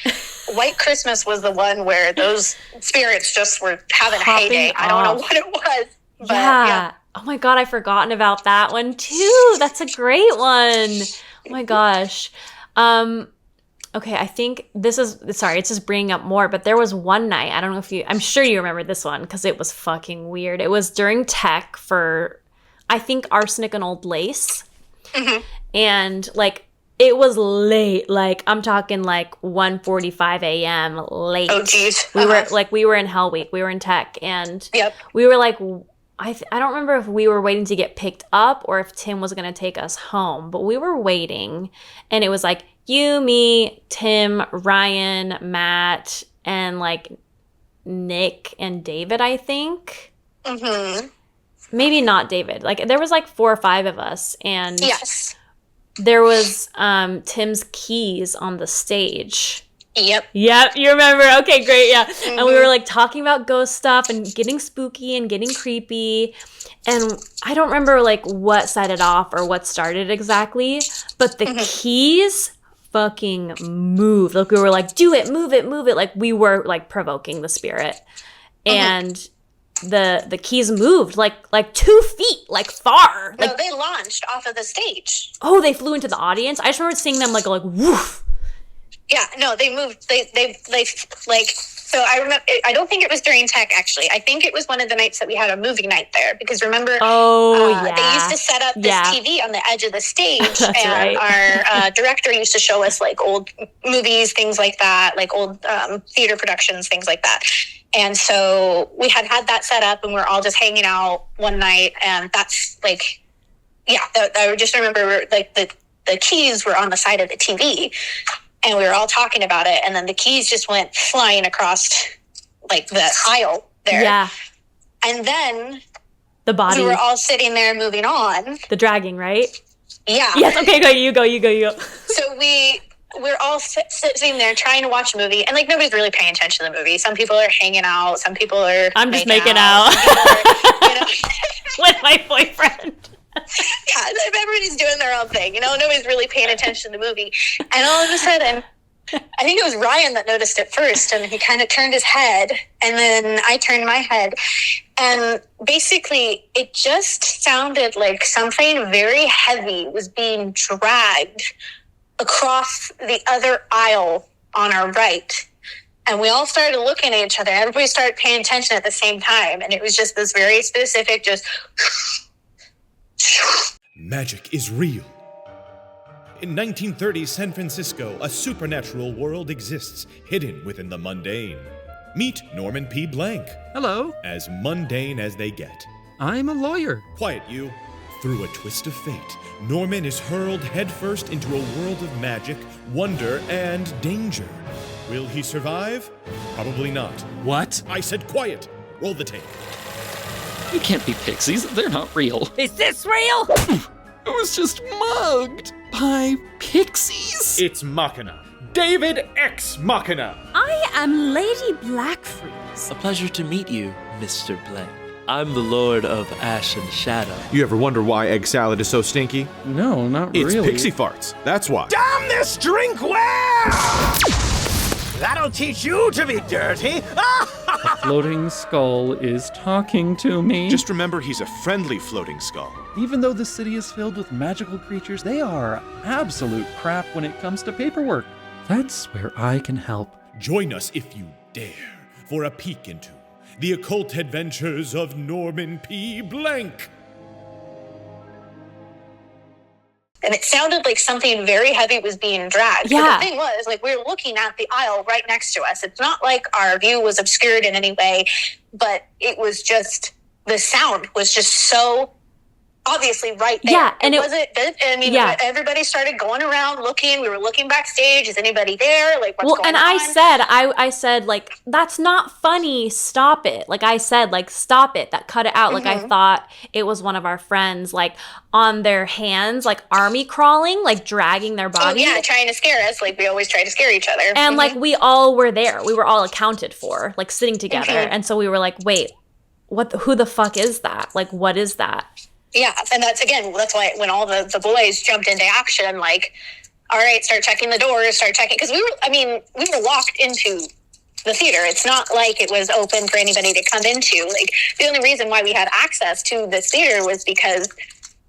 White Christmas was the one where those spirits just were having a heyday. I don't know what it was. But, yeah. Oh my God, I've forgotten about that one too. That's a great one. Oh my gosh. Okay, I think it's just bringing up more, but there was one night, I don't know if I'm sure you remember this one because it was fucking weird. It was during tech for, I think, Arsenic and Old Lace. Mm-hmm. And like, it was late. Like, I'm talking like 1:45 a.m. late. Oh, geez. We were in Hell Week. We were in tech and we were like, I don't remember if we were waiting to get picked up or if Tim was going to take us home, but we were waiting and it was like, you, me, Tim, Ryan, Matt, and like Nick and David, I think. Mm-hmm. Maybe not David. Like there was like 4 or 5 of us, and there was Tim's keys on the stage. Yep, you remember. Okay, great, yeah. Mm-hmm. And we were like talking about ghost stuff and getting spooky and getting creepy. And I don't remember like what set it off or what started exactly, but the keys fucking moved. Like we were like, do it, move it. Like we were like provoking the spirit. And the keys moved like 2 feet, like far. No, they launched off of the stage. Oh, they flew into the audience? I just remember seeing them like woof. Yeah, no, they moved. They like. So I remember. I don't think it was during tech. Actually, I think it was one of the nights that we had a movie night there. Because remember, they used to set up this TV on the edge of the stage, and our director used to show us like old movies, things like that, like old theater productions, things like that. And so we had that set up, and we're all just hanging out one night, and that's like, yeah. I just remember like the keys were on the side of the TV. And we were all talking about it, and then the keys just went flying across, like, the aisle there. Yeah. And then the body. We were all sitting there moving on. The dragging, right? Yeah. Yes, okay, go, you go. So we're all sitting there trying to watch a movie, and, like, nobody's really paying attention to the movie. Some people are hanging out. Some people are I'm just making out. With my boyfriend. Yeah, everybody's doing their own thing. Nobody's really paying attention to the movie. And all of a sudden, I think it was Ryan that noticed it first, and he kind of turned his head, and then I turned my head. And basically, it just sounded like something very heavy was being dragged across the other aisle on our right. And we all started looking at each other. Everybody started paying attention at the same time. And it was just this very specific, just... Magic is real. In 1930 San Francisco, a supernatural world exists, hidden within the mundane. Meet Norman P. Blank. Hello. As mundane as they get. I'm a lawyer. Quiet, you. Through a twist of fate, Norman is hurled headfirst into a world of magic, wonder, and danger. Will he survive? Probably not. What? I said quiet. Roll the tape. You can't be pixies. They're not real. Is this real? I was just mugged by pixies. It's Machina. David X Machina. I am Lady Blackfreeze. A pleasure to meet you, Mr. Blank. I'm the Lord of Ash and Shadow. You ever wonder why egg salad is so stinky? No, not it's really. It's pixie farts. That's why. Damn this drink well! That'll teach you to be dirty. A floating skull is talking to me. Just remember, he's a friendly floating skull. Even though the city is filled with magical creatures, they are absolute crap when it comes to paperwork. That's where I can help. Join us if you dare for a peek into the occult adventures of Norman P. Blank. And it sounded like something very heavy was being dragged. Yeah. But the thing was, like, we were looking at the aisle right next to us. It's not like our view was obscured in any way, but it was just, the sound was just so obviously right there. Yeah, and everybody started going around looking. We were looking backstage. Is anybody there? Like, what's going on? I said, like, that's not funny. Stop it. Like, I said, like, stop it. That cut it out. Like, I thought it was one of our friends, like, on their hands, like, army crawling, like, dragging their body. Oh, yeah, trying to scare us. Like, we always try to scare each other. And, like, we all were there. We were all accounted for, like, sitting together. And so we were like, wait, who the fuck is that? Like, what is that? Yeah, and that's why when all the boys jumped into action, like, all right, start checking the doors, because we were locked into the theater. It's not like it was open for anybody to come into. Like, the only reason why we had access to this theater was because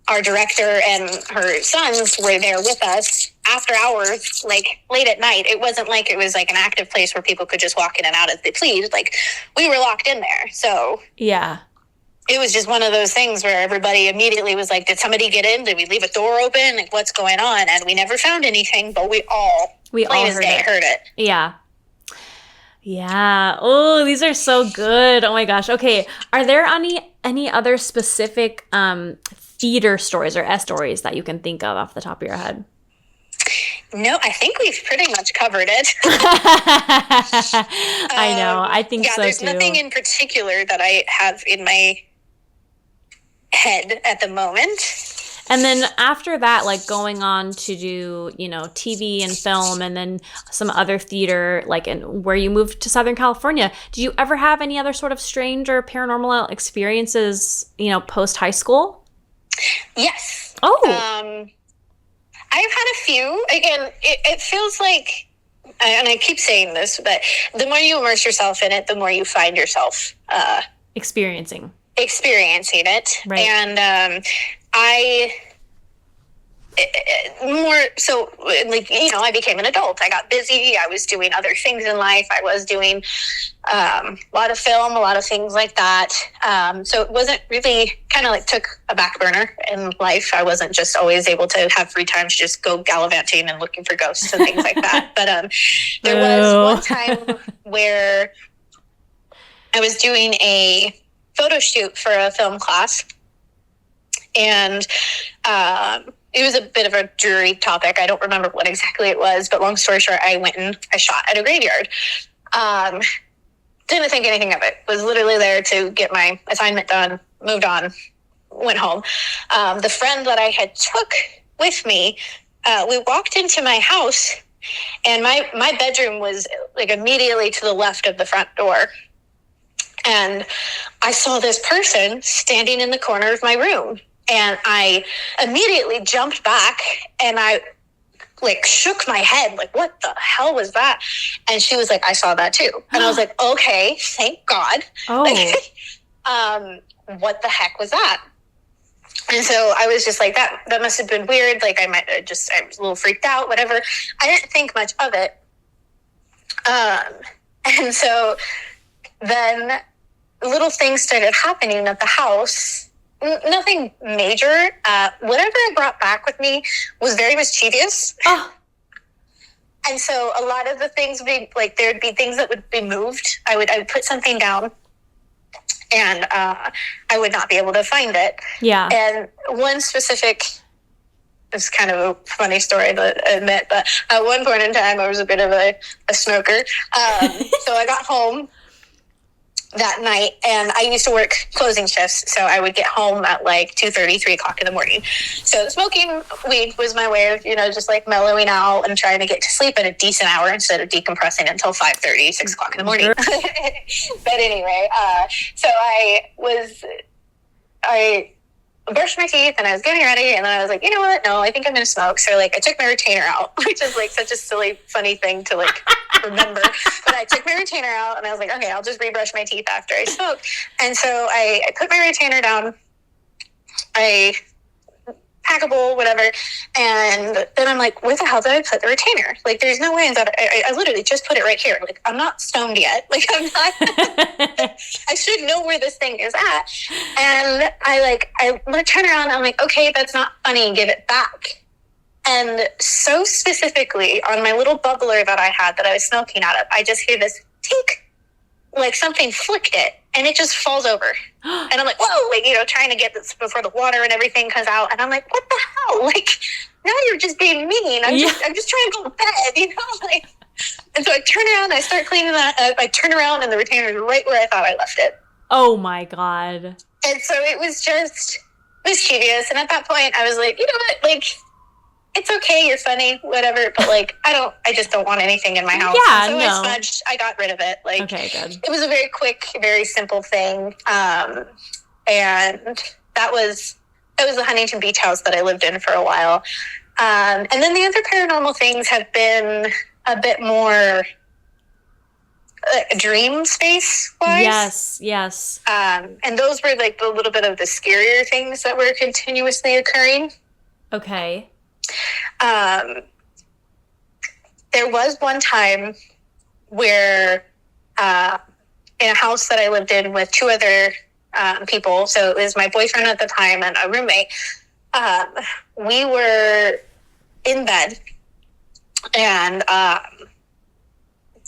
our director and her sons were there with us after hours, like, late at night. It wasn't like it was, like, an active place where people could just walk in and out as they pleased. Like, we were locked in there, so... Yeah. It was just one of those things where everybody immediately was like, did somebody get in? Did we leave a door open? Like, what's going on? And we never found anything, but we all heard it. Yeah. Yeah. Oh, these are so good. Oh my gosh. Okay. Are there any other specific theater stories or stories that you can think of off the top of your head? No, I think we've pretty much covered it. I know. I think so too. Yeah, there's nothing in particular that I have in my head at the moment. And then after that, like, going on to do, TV and film, and then some other theater, like, where you moved to Southern California, did you ever have any other sort of strange or paranormal experiences, post high school? Yes. Oh. I've had a few. Again, it feels like, and I keep saying this, but the more you immerse yourself in it, the more you find yourself experiencing it. Right. And more so, like, you know, I became an adult. I got busy. I was doing other things in life. I was doing a lot of film, a lot of things like that. So it wasn't really, kind of like took a back burner in life. I wasn't just always able to have free time to just go gallivanting and looking for ghosts and things like that. But there was one time where I was doing a photo shoot for a film class, and it was a bit of a dreary topic. I don't remember what exactly it was, but long story short, I went and I shot at a graveyard. Didn't think anything of it. Was literally there to get my assignment done, moved on, went home. The friend that I had took with me, we walked into my house, and my bedroom was like immediately to the left of the front door. And I saw this person standing in the corner of my room. And I immediately jumped back, and I like shook my head, like, what the hell was that? And she was like, I saw that too. And I was like, okay, thank God. Oh. Like, what the heck was that? And so I was just like, that must have been weird. Like, I was a little freaked out, whatever. I didn't think much of it. And so then little things started happening at the house. Nothing major. Whatever I brought back with me was very mischievous. Oh. And so a lot of the things would be like, there'd be things that would be moved. I would put something down, and I would not be able to find it. Yeah. And one specific, it's kind of a funny story to admit, but at one point in time, I was a bit of a smoker. So I got home that night, and I used to work closing shifts, so I would get home at like 2:30, 3 o'clock in the morning. So smoking weed was my way of, you know, just like mellowing out and trying to get to sleep at a decent hour instead of decompressing until 5:30, 6 o'clock in the morning. But anyway, so I brushed my teeth, and I was getting ready, and then I was like, you know what? No, I think I'm going to smoke. So like I took my retainer out, which is like such a silly, funny thing to like remember. But I took my retainer out, and I was like, okay, I'll just rebrush my teeth after I smoke. And so I put my retainer down. I pack a bowl, whatever. And then I'm like, where the hell did I put the retainer? Like, there's no way that I literally just put it right here. Like, I'm not stoned yet. Like, I'm not, I should know where this thing is at. And I turn around, and I'm like, okay, that's not funny. Give it back. And so specifically on my little bubbler that I had that I was smoking out of, I just hear this tink, like something flicked it, and it just falls over. And I'm like, whoa, like, you know, trying to get this before the water and everything comes out. And I'm like, what the hell? Like, now you're just being mean. I'm just trying to go to bed, you know? Like, and so I turn around, I start cleaning that up. I turn around, and the retainer is right where I thought I left it. Oh my God. And so it was just mischievous. And at that point, I was like, you know what? Like, it's okay, you're funny, whatever, but like, I just don't want anything in my house. Yeah, so no. I smudged, I got rid of it. Like, okay, good. It was a very quick, very simple thing. And that was the Huntington Beach house that I lived in for a while. And then the other paranormal things have been a bit more dream space wise. Yes. And those were like a little bit of the scarier things that were continuously occurring. Okay. There was one time where in a house that I lived in with 2 other people, so it was my boyfriend at the time and a roommate, we were in bed, and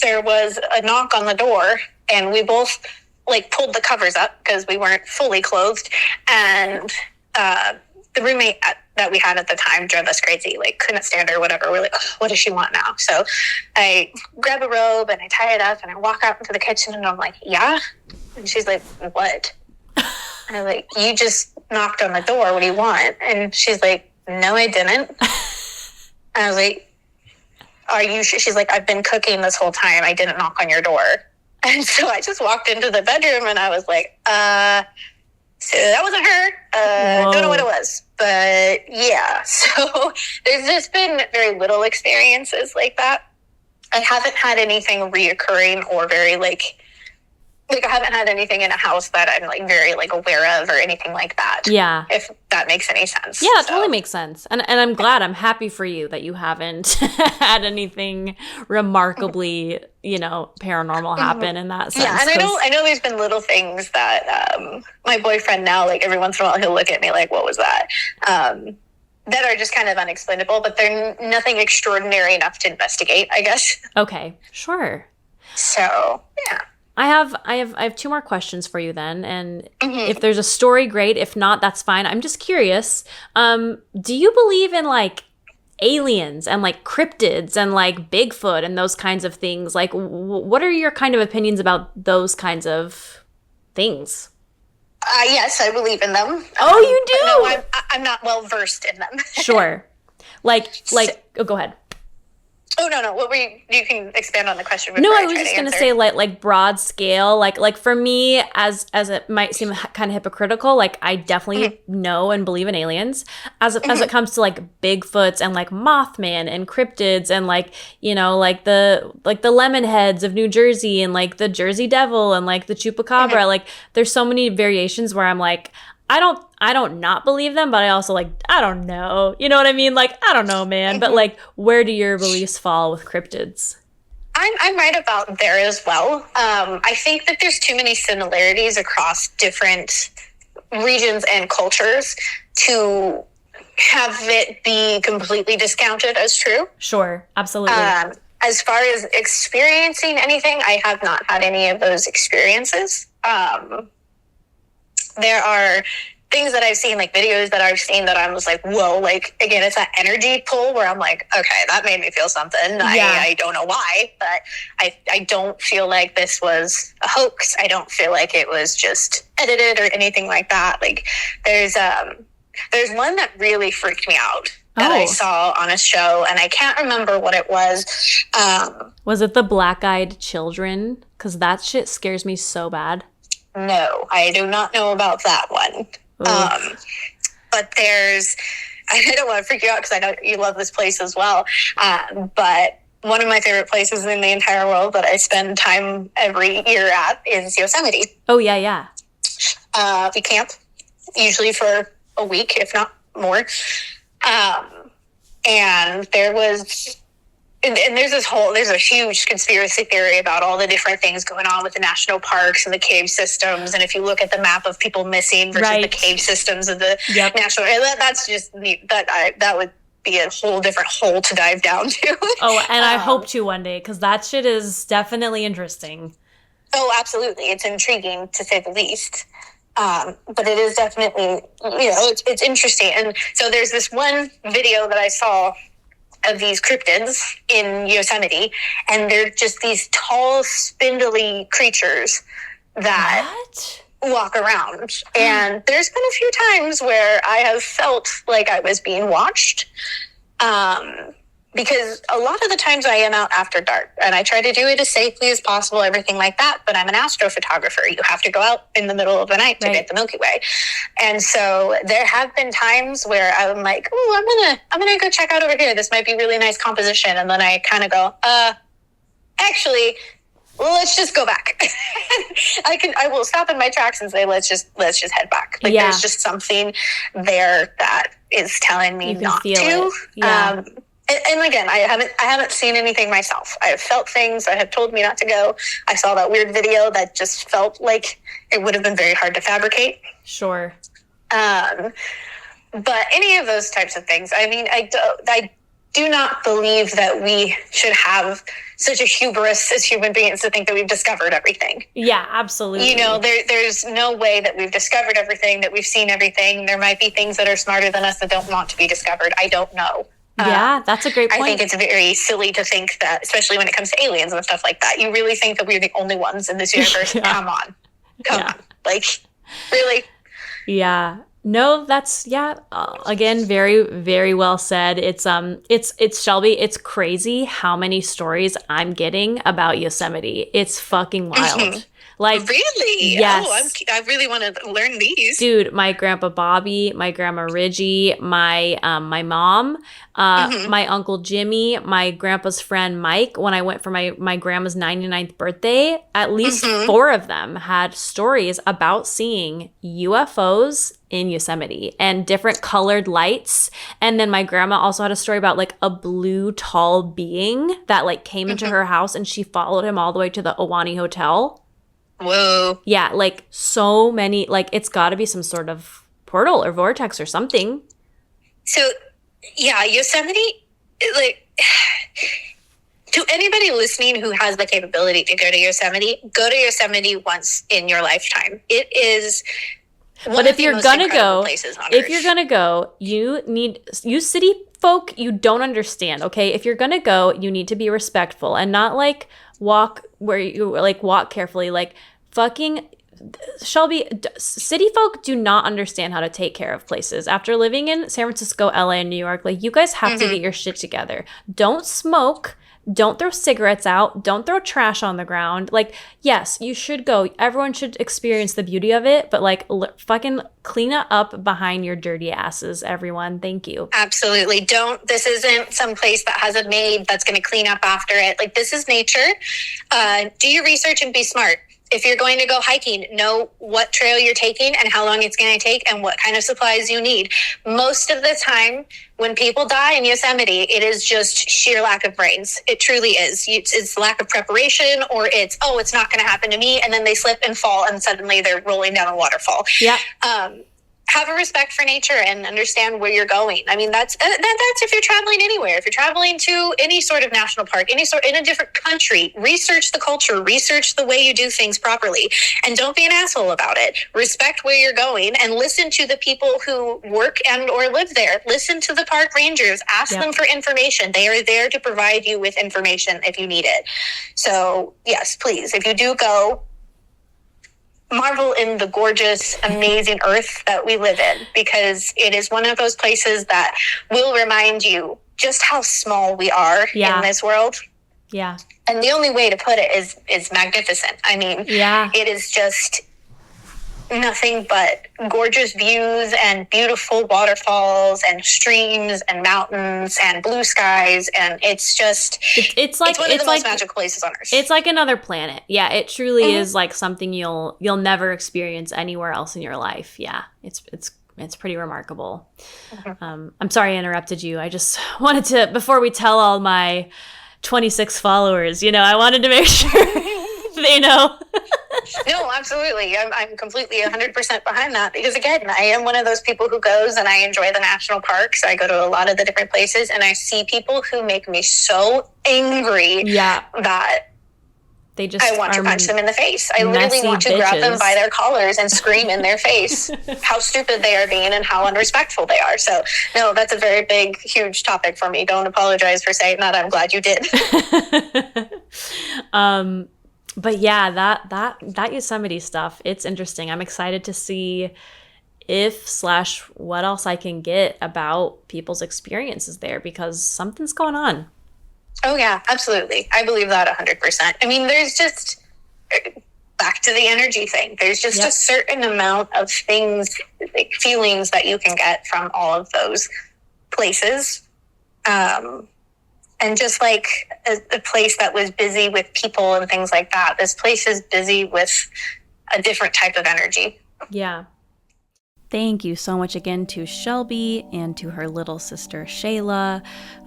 there was a knock on the door, and we both like pulled the covers up because we weren't fully clothed, and the roommate that we had at the time drove us crazy, like couldn't stand her, whatever. We're like, oh, what does she want now? So I grab a robe and I tie it up and I walk out into the kitchen, and I'm like, yeah? And she's like, what? And I'm like, you just knocked on the door. What do you want? And she's like, no, I didn't. And I was like, are you sure? She's like, I've been cooking this whole time. I didn't knock on your door. And so I just walked into the bedroom, and I was like, so that wasn't her. Don't know what it was. But yeah, so there's just been very little experiences like that. I haven't had anything reoccurring or very like like, I haven't had anything in a house that I'm like very like aware of or anything like that. Yeah. If that makes any sense. Yeah, it totally makes sense. And I'm glad, I'm happy for you that you haven't had anything remarkably, paranormal happen in that sense. Yeah, and I know there's been little things that my boyfriend now, like every once in a while he'll look at me like, what was that? That are just kind of unexplainable, but they're nothing extraordinary enough to investigate, I guess. Okay, sure. So, yeah. I have two more questions for you then, and if there's a story, great. If not, that's fine. I'm just curious. Do you believe in like aliens and like cryptids and like Bigfoot and those kinds of things? Like, what are your kind of opinions about those kinds of things? Yes, I believe in them. Oh, you do? No, I'm not well versed in them. Sure. Go ahead. Oh, no. What were you can expand on the question. No, I was just going to say like broad scale, like for me, as it might seem kind of hypocritical, like I definitely know and believe in aliens as it comes to like Bigfoots and like Mothman and cryptids and like, like the Lemonheads of New Jersey and like the Jersey Devil and like the Chupacabra. Like there's so many variations where I'm like, I don't not believe them, but I also like, I don't know. You know what I mean? Like, I don't know, man. But like, where do your beliefs fall with cryptids? I'm right about there as well. I think that there's too many similarities across different regions and cultures to have it be completely discounted as true. Sure, absolutely. As far as experiencing anything, I have not had any of those experiences. There are things that I've seen, like videos that I've seen that I was like, whoa, like, again, it's that energy pull where I'm like, okay, that made me feel something. Yeah. I don't know why, but I don't feel like this was a hoax. I don't feel like it was just edited or anything like that. Like there's one that really freaked me out that I saw on a show, and I can't remember what it was. Was it the black-eyed children? Because that shit scares me so bad. No, I do not know about that one. But there's, I don't want to freak you out because I know you love this place as well. But one of my favorite places in the entire world that I spend time every year at is Yosemite. Oh, yeah. We camp usually for a week, if not more. And there was... And there's a huge conspiracy theory about all the different things going on with the national parks and the cave systems. And if you look at the map of people missing versus the cave systems of the national, that's just that would be a whole different hole to dive down to. Oh, and I hope to one day, because that shit is definitely interesting. Oh, absolutely. It's intriguing to say the least. But it is definitely, it's interesting. And so there's this one video that I saw of these cryptids in Yosemite, and they're just these tall, spindly creatures that walk around. And there's been a few times where I have felt like I was being watched, because a lot of the times I am out after dark, and I try to do it as safely as possible, everything like that, but I'm an astrophotographer. You have to go out in the middle of the night to get the Milky Way. And so there have been times where I'm like, oh, I'm gonna go check out over here. This might be really nice composition. And then I kind of go, actually, let's just go back. I will stop in my tracks and say, let's just head back. Like there's just something there that is telling me not to. Yeah. And again, I haven't seen anything myself. I have felt things that have told me not to go. I saw that weird video that just felt like it would have been very hard to fabricate. Sure. But any of those types of things, I mean, I do not believe that we should have such a hubris as human beings to think that we've discovered everything. Yeah, absolutely. There's no way that we've discovered everything, that we've seen everything. There might be things that are smarter than us that don't want to be discovered. I don't know. Yeah, that's a great point. I think it's very silly to think that, especially when it comes to aliens and stuff like that, you really think that we're the only ones in this universe? Come on. Like, really? Yeah. No, that's, again, very, very well said. It's Shelby, it's crazy how many stories I'm getting about Yosemite. It's fucking wild. Like, really? Yes. Oh, I really want to learn these. Dude, my grandpa Bobby, my grandma Ridgie, my mom, my uncle Jimmy, my grandpa's friend Mike. When I went for my grandma's 99th birthday, at least 4 of them had stories about seeing UFOs in Yosemite and different colored lights. And then my grandma also had a story about like a blue tall being that like came into her house, and she followed him all the way to the Ahwahnee Hotel. Whoa. Yeah, like so many, like it's got to be some sort of portal or vortex or something. So, yeah, Yosemite, like, to anybody listening who has the capability to go to Yosemite once in your lifetime. It is one of the most incredible places on Earth. If you're gonna go, you city folk, you don't understand, okay? If you're gonna go, you need to be respectful and not like walk carefully, like fucking Shelby. City folk do not understand how to take care of places. After living in San Francisco, LA, and New York, like you guys have to get your shit together. Don't smoke. Don't throw cigarettes out. Don't throw trash on the ground. Like, yes, you should go. Everyone should experience the beauty of it, but like fucking clean it up behind your dirty asses, everyone. Thank you. Absolutely. This isn't some place that has a maid that's going to clean up after it. Like, this is nature. Do your research and be smart. If you're going to go hiking, know what trail you're taking and how long it's going to take and what kind of supplies you need. Most of the time, when people die in Yosemite, it is just sheer lack of brains. It truly is. It's lack of preparation, or it's not going to happen to me. And then they slip and fall, and suddenly they're rolling down a waterfall. Yeah. Have a respect for nature and understand where you're going. I mean, that's if you're traveling anywhere. If you're traveling to any sort of national park, in a different country, research the culture, research the way you do things properly, and don't be an asshole about it. Respect where you're going and listen to the people who work and or live there. Listen to the park rangers. Ask them for information. They are there to provide you with information if you need it. So, yes, please, if you do go, marvel in the gorgeous, amazing earth that we live in, because it is one of those places that will remind you just how small we are in this world. Yeah. And the only way to put it is magnificent. I mean, it is just nothing but gorgeous views and beautiful waterfalls and streams and mountains and blue skies, and it's just it's one of the most magical places on Earth. It's like another planet. Yeah, it truly is like something you'll never experience anywhere else in your life. Yeah, it's pretty remarkable. I'm sorry I interrupted you. I just wanted to, before we tell all my 26 followers, I wanted to make sure they know. No, absolutely. I'm completely 100% behind that, because, again, I am one of those people who goes and I enjoy the national parks. I go to a lot of the different places, and I see people who make me so angry that I want to punch them in the face. I literally want to grab them by their collars and scream in their face how stupid they are being and how unrespectful they are. So, no, that's a very big, huge topic for me. Don't apologize for saying that. I'm glad you did. But yeah, that Yosemite stuff, it's interesting. I'm excited to see what else I can get about people's experiences there, because something's going on. Oh yeah, absolutely. I believe that 100%. I mean, there's just, back to the energy thing, there's just a certain amount of things, like feelings that you can get from all of those places. And just like a place that was busy with people and things like that, this place is busy with a different type of energy. Yeah. Thank you so much again to Shelby and to her little sister Shayla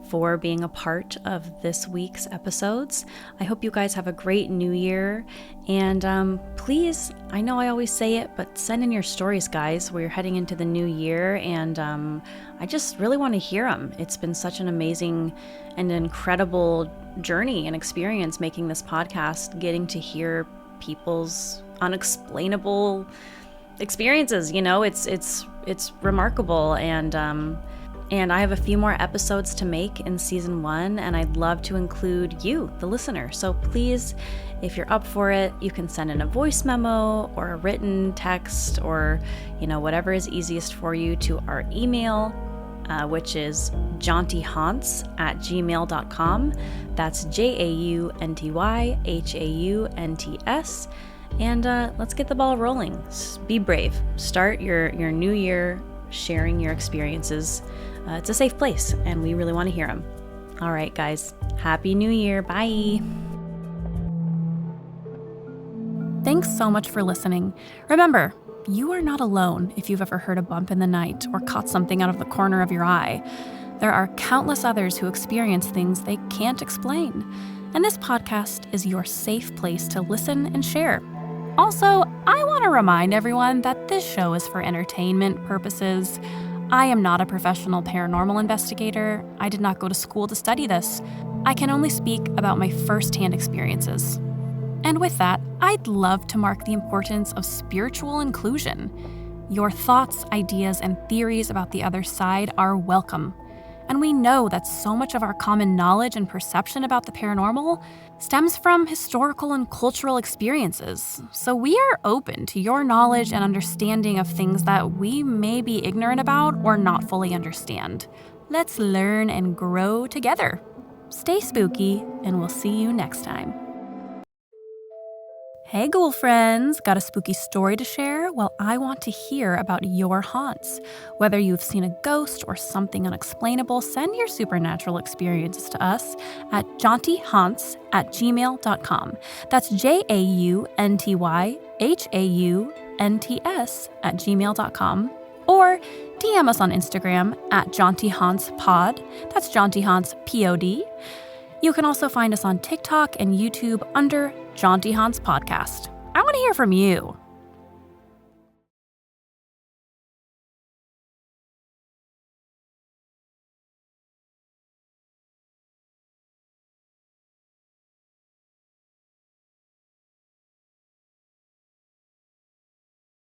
for being a part of this week's episodes. I hope you guys have a great new year. And please, I know I always say it, but send in your stories, guys. We're heading into the new year, and I just really want to hear them. It's been such an amazing and incredible journey and experience making this podcast, getting to hear people's unexplainable experiences. It's remarkable, and I have a few more episodes to make in season 1, and I'd love to include you, the listener. So please, if you're up for it, you can send in a voice memo or a written text, or whatever is easiest for you, to our email, which is jauntyhaunts@gmail.com. That's JAUNTYHAUNTS And let's get the ball rolling. Be brave. Start your new year sharing your experiences. It's a safe place, and we really want to hear them. All right, guys. Happy New Year. Bye. Thanks so much for listening. Remember, you are not alone if you've ever heard a bump in the night or caught something out of the corner of your eye. There are countless others who experience things they can't explain. And this podcast is your safe place to listen and share. Also, I want to remind everyone that this show is for entertainment purposes. I am not a professional paranormal investigator. I did not go to school to study this. I can only speak about my first-hand experiences. And with that, I'd love to mark the importance of spiritual inclusion. Your thoughts, ideas, and theories about the other side are welcome. And we know that so much of our common knowledge and perception about the paranormal stems from historical and cultural experiences. So we are open to your knowledge and understanding of things that we may be ignorant about or not fully understand. Let's learn and grow together. Stay spooky, and we'll see you next time. Hey ghoul friends, got a spooky story to share? Well, I want to hear about your haunts. Whether you've seen a ghost or something unexplainable, send your supernatural experiences to us at jauntyhaunts@gmail.com. That's JAUNTYHAUNTS@gmail.com. Or DM us on Instagram at jauntyhauntspod. That's jauntyhaunts.pod. You can also find us on TikTok and YouTube under Jaunty Haunts Podcast. I want to hear from you.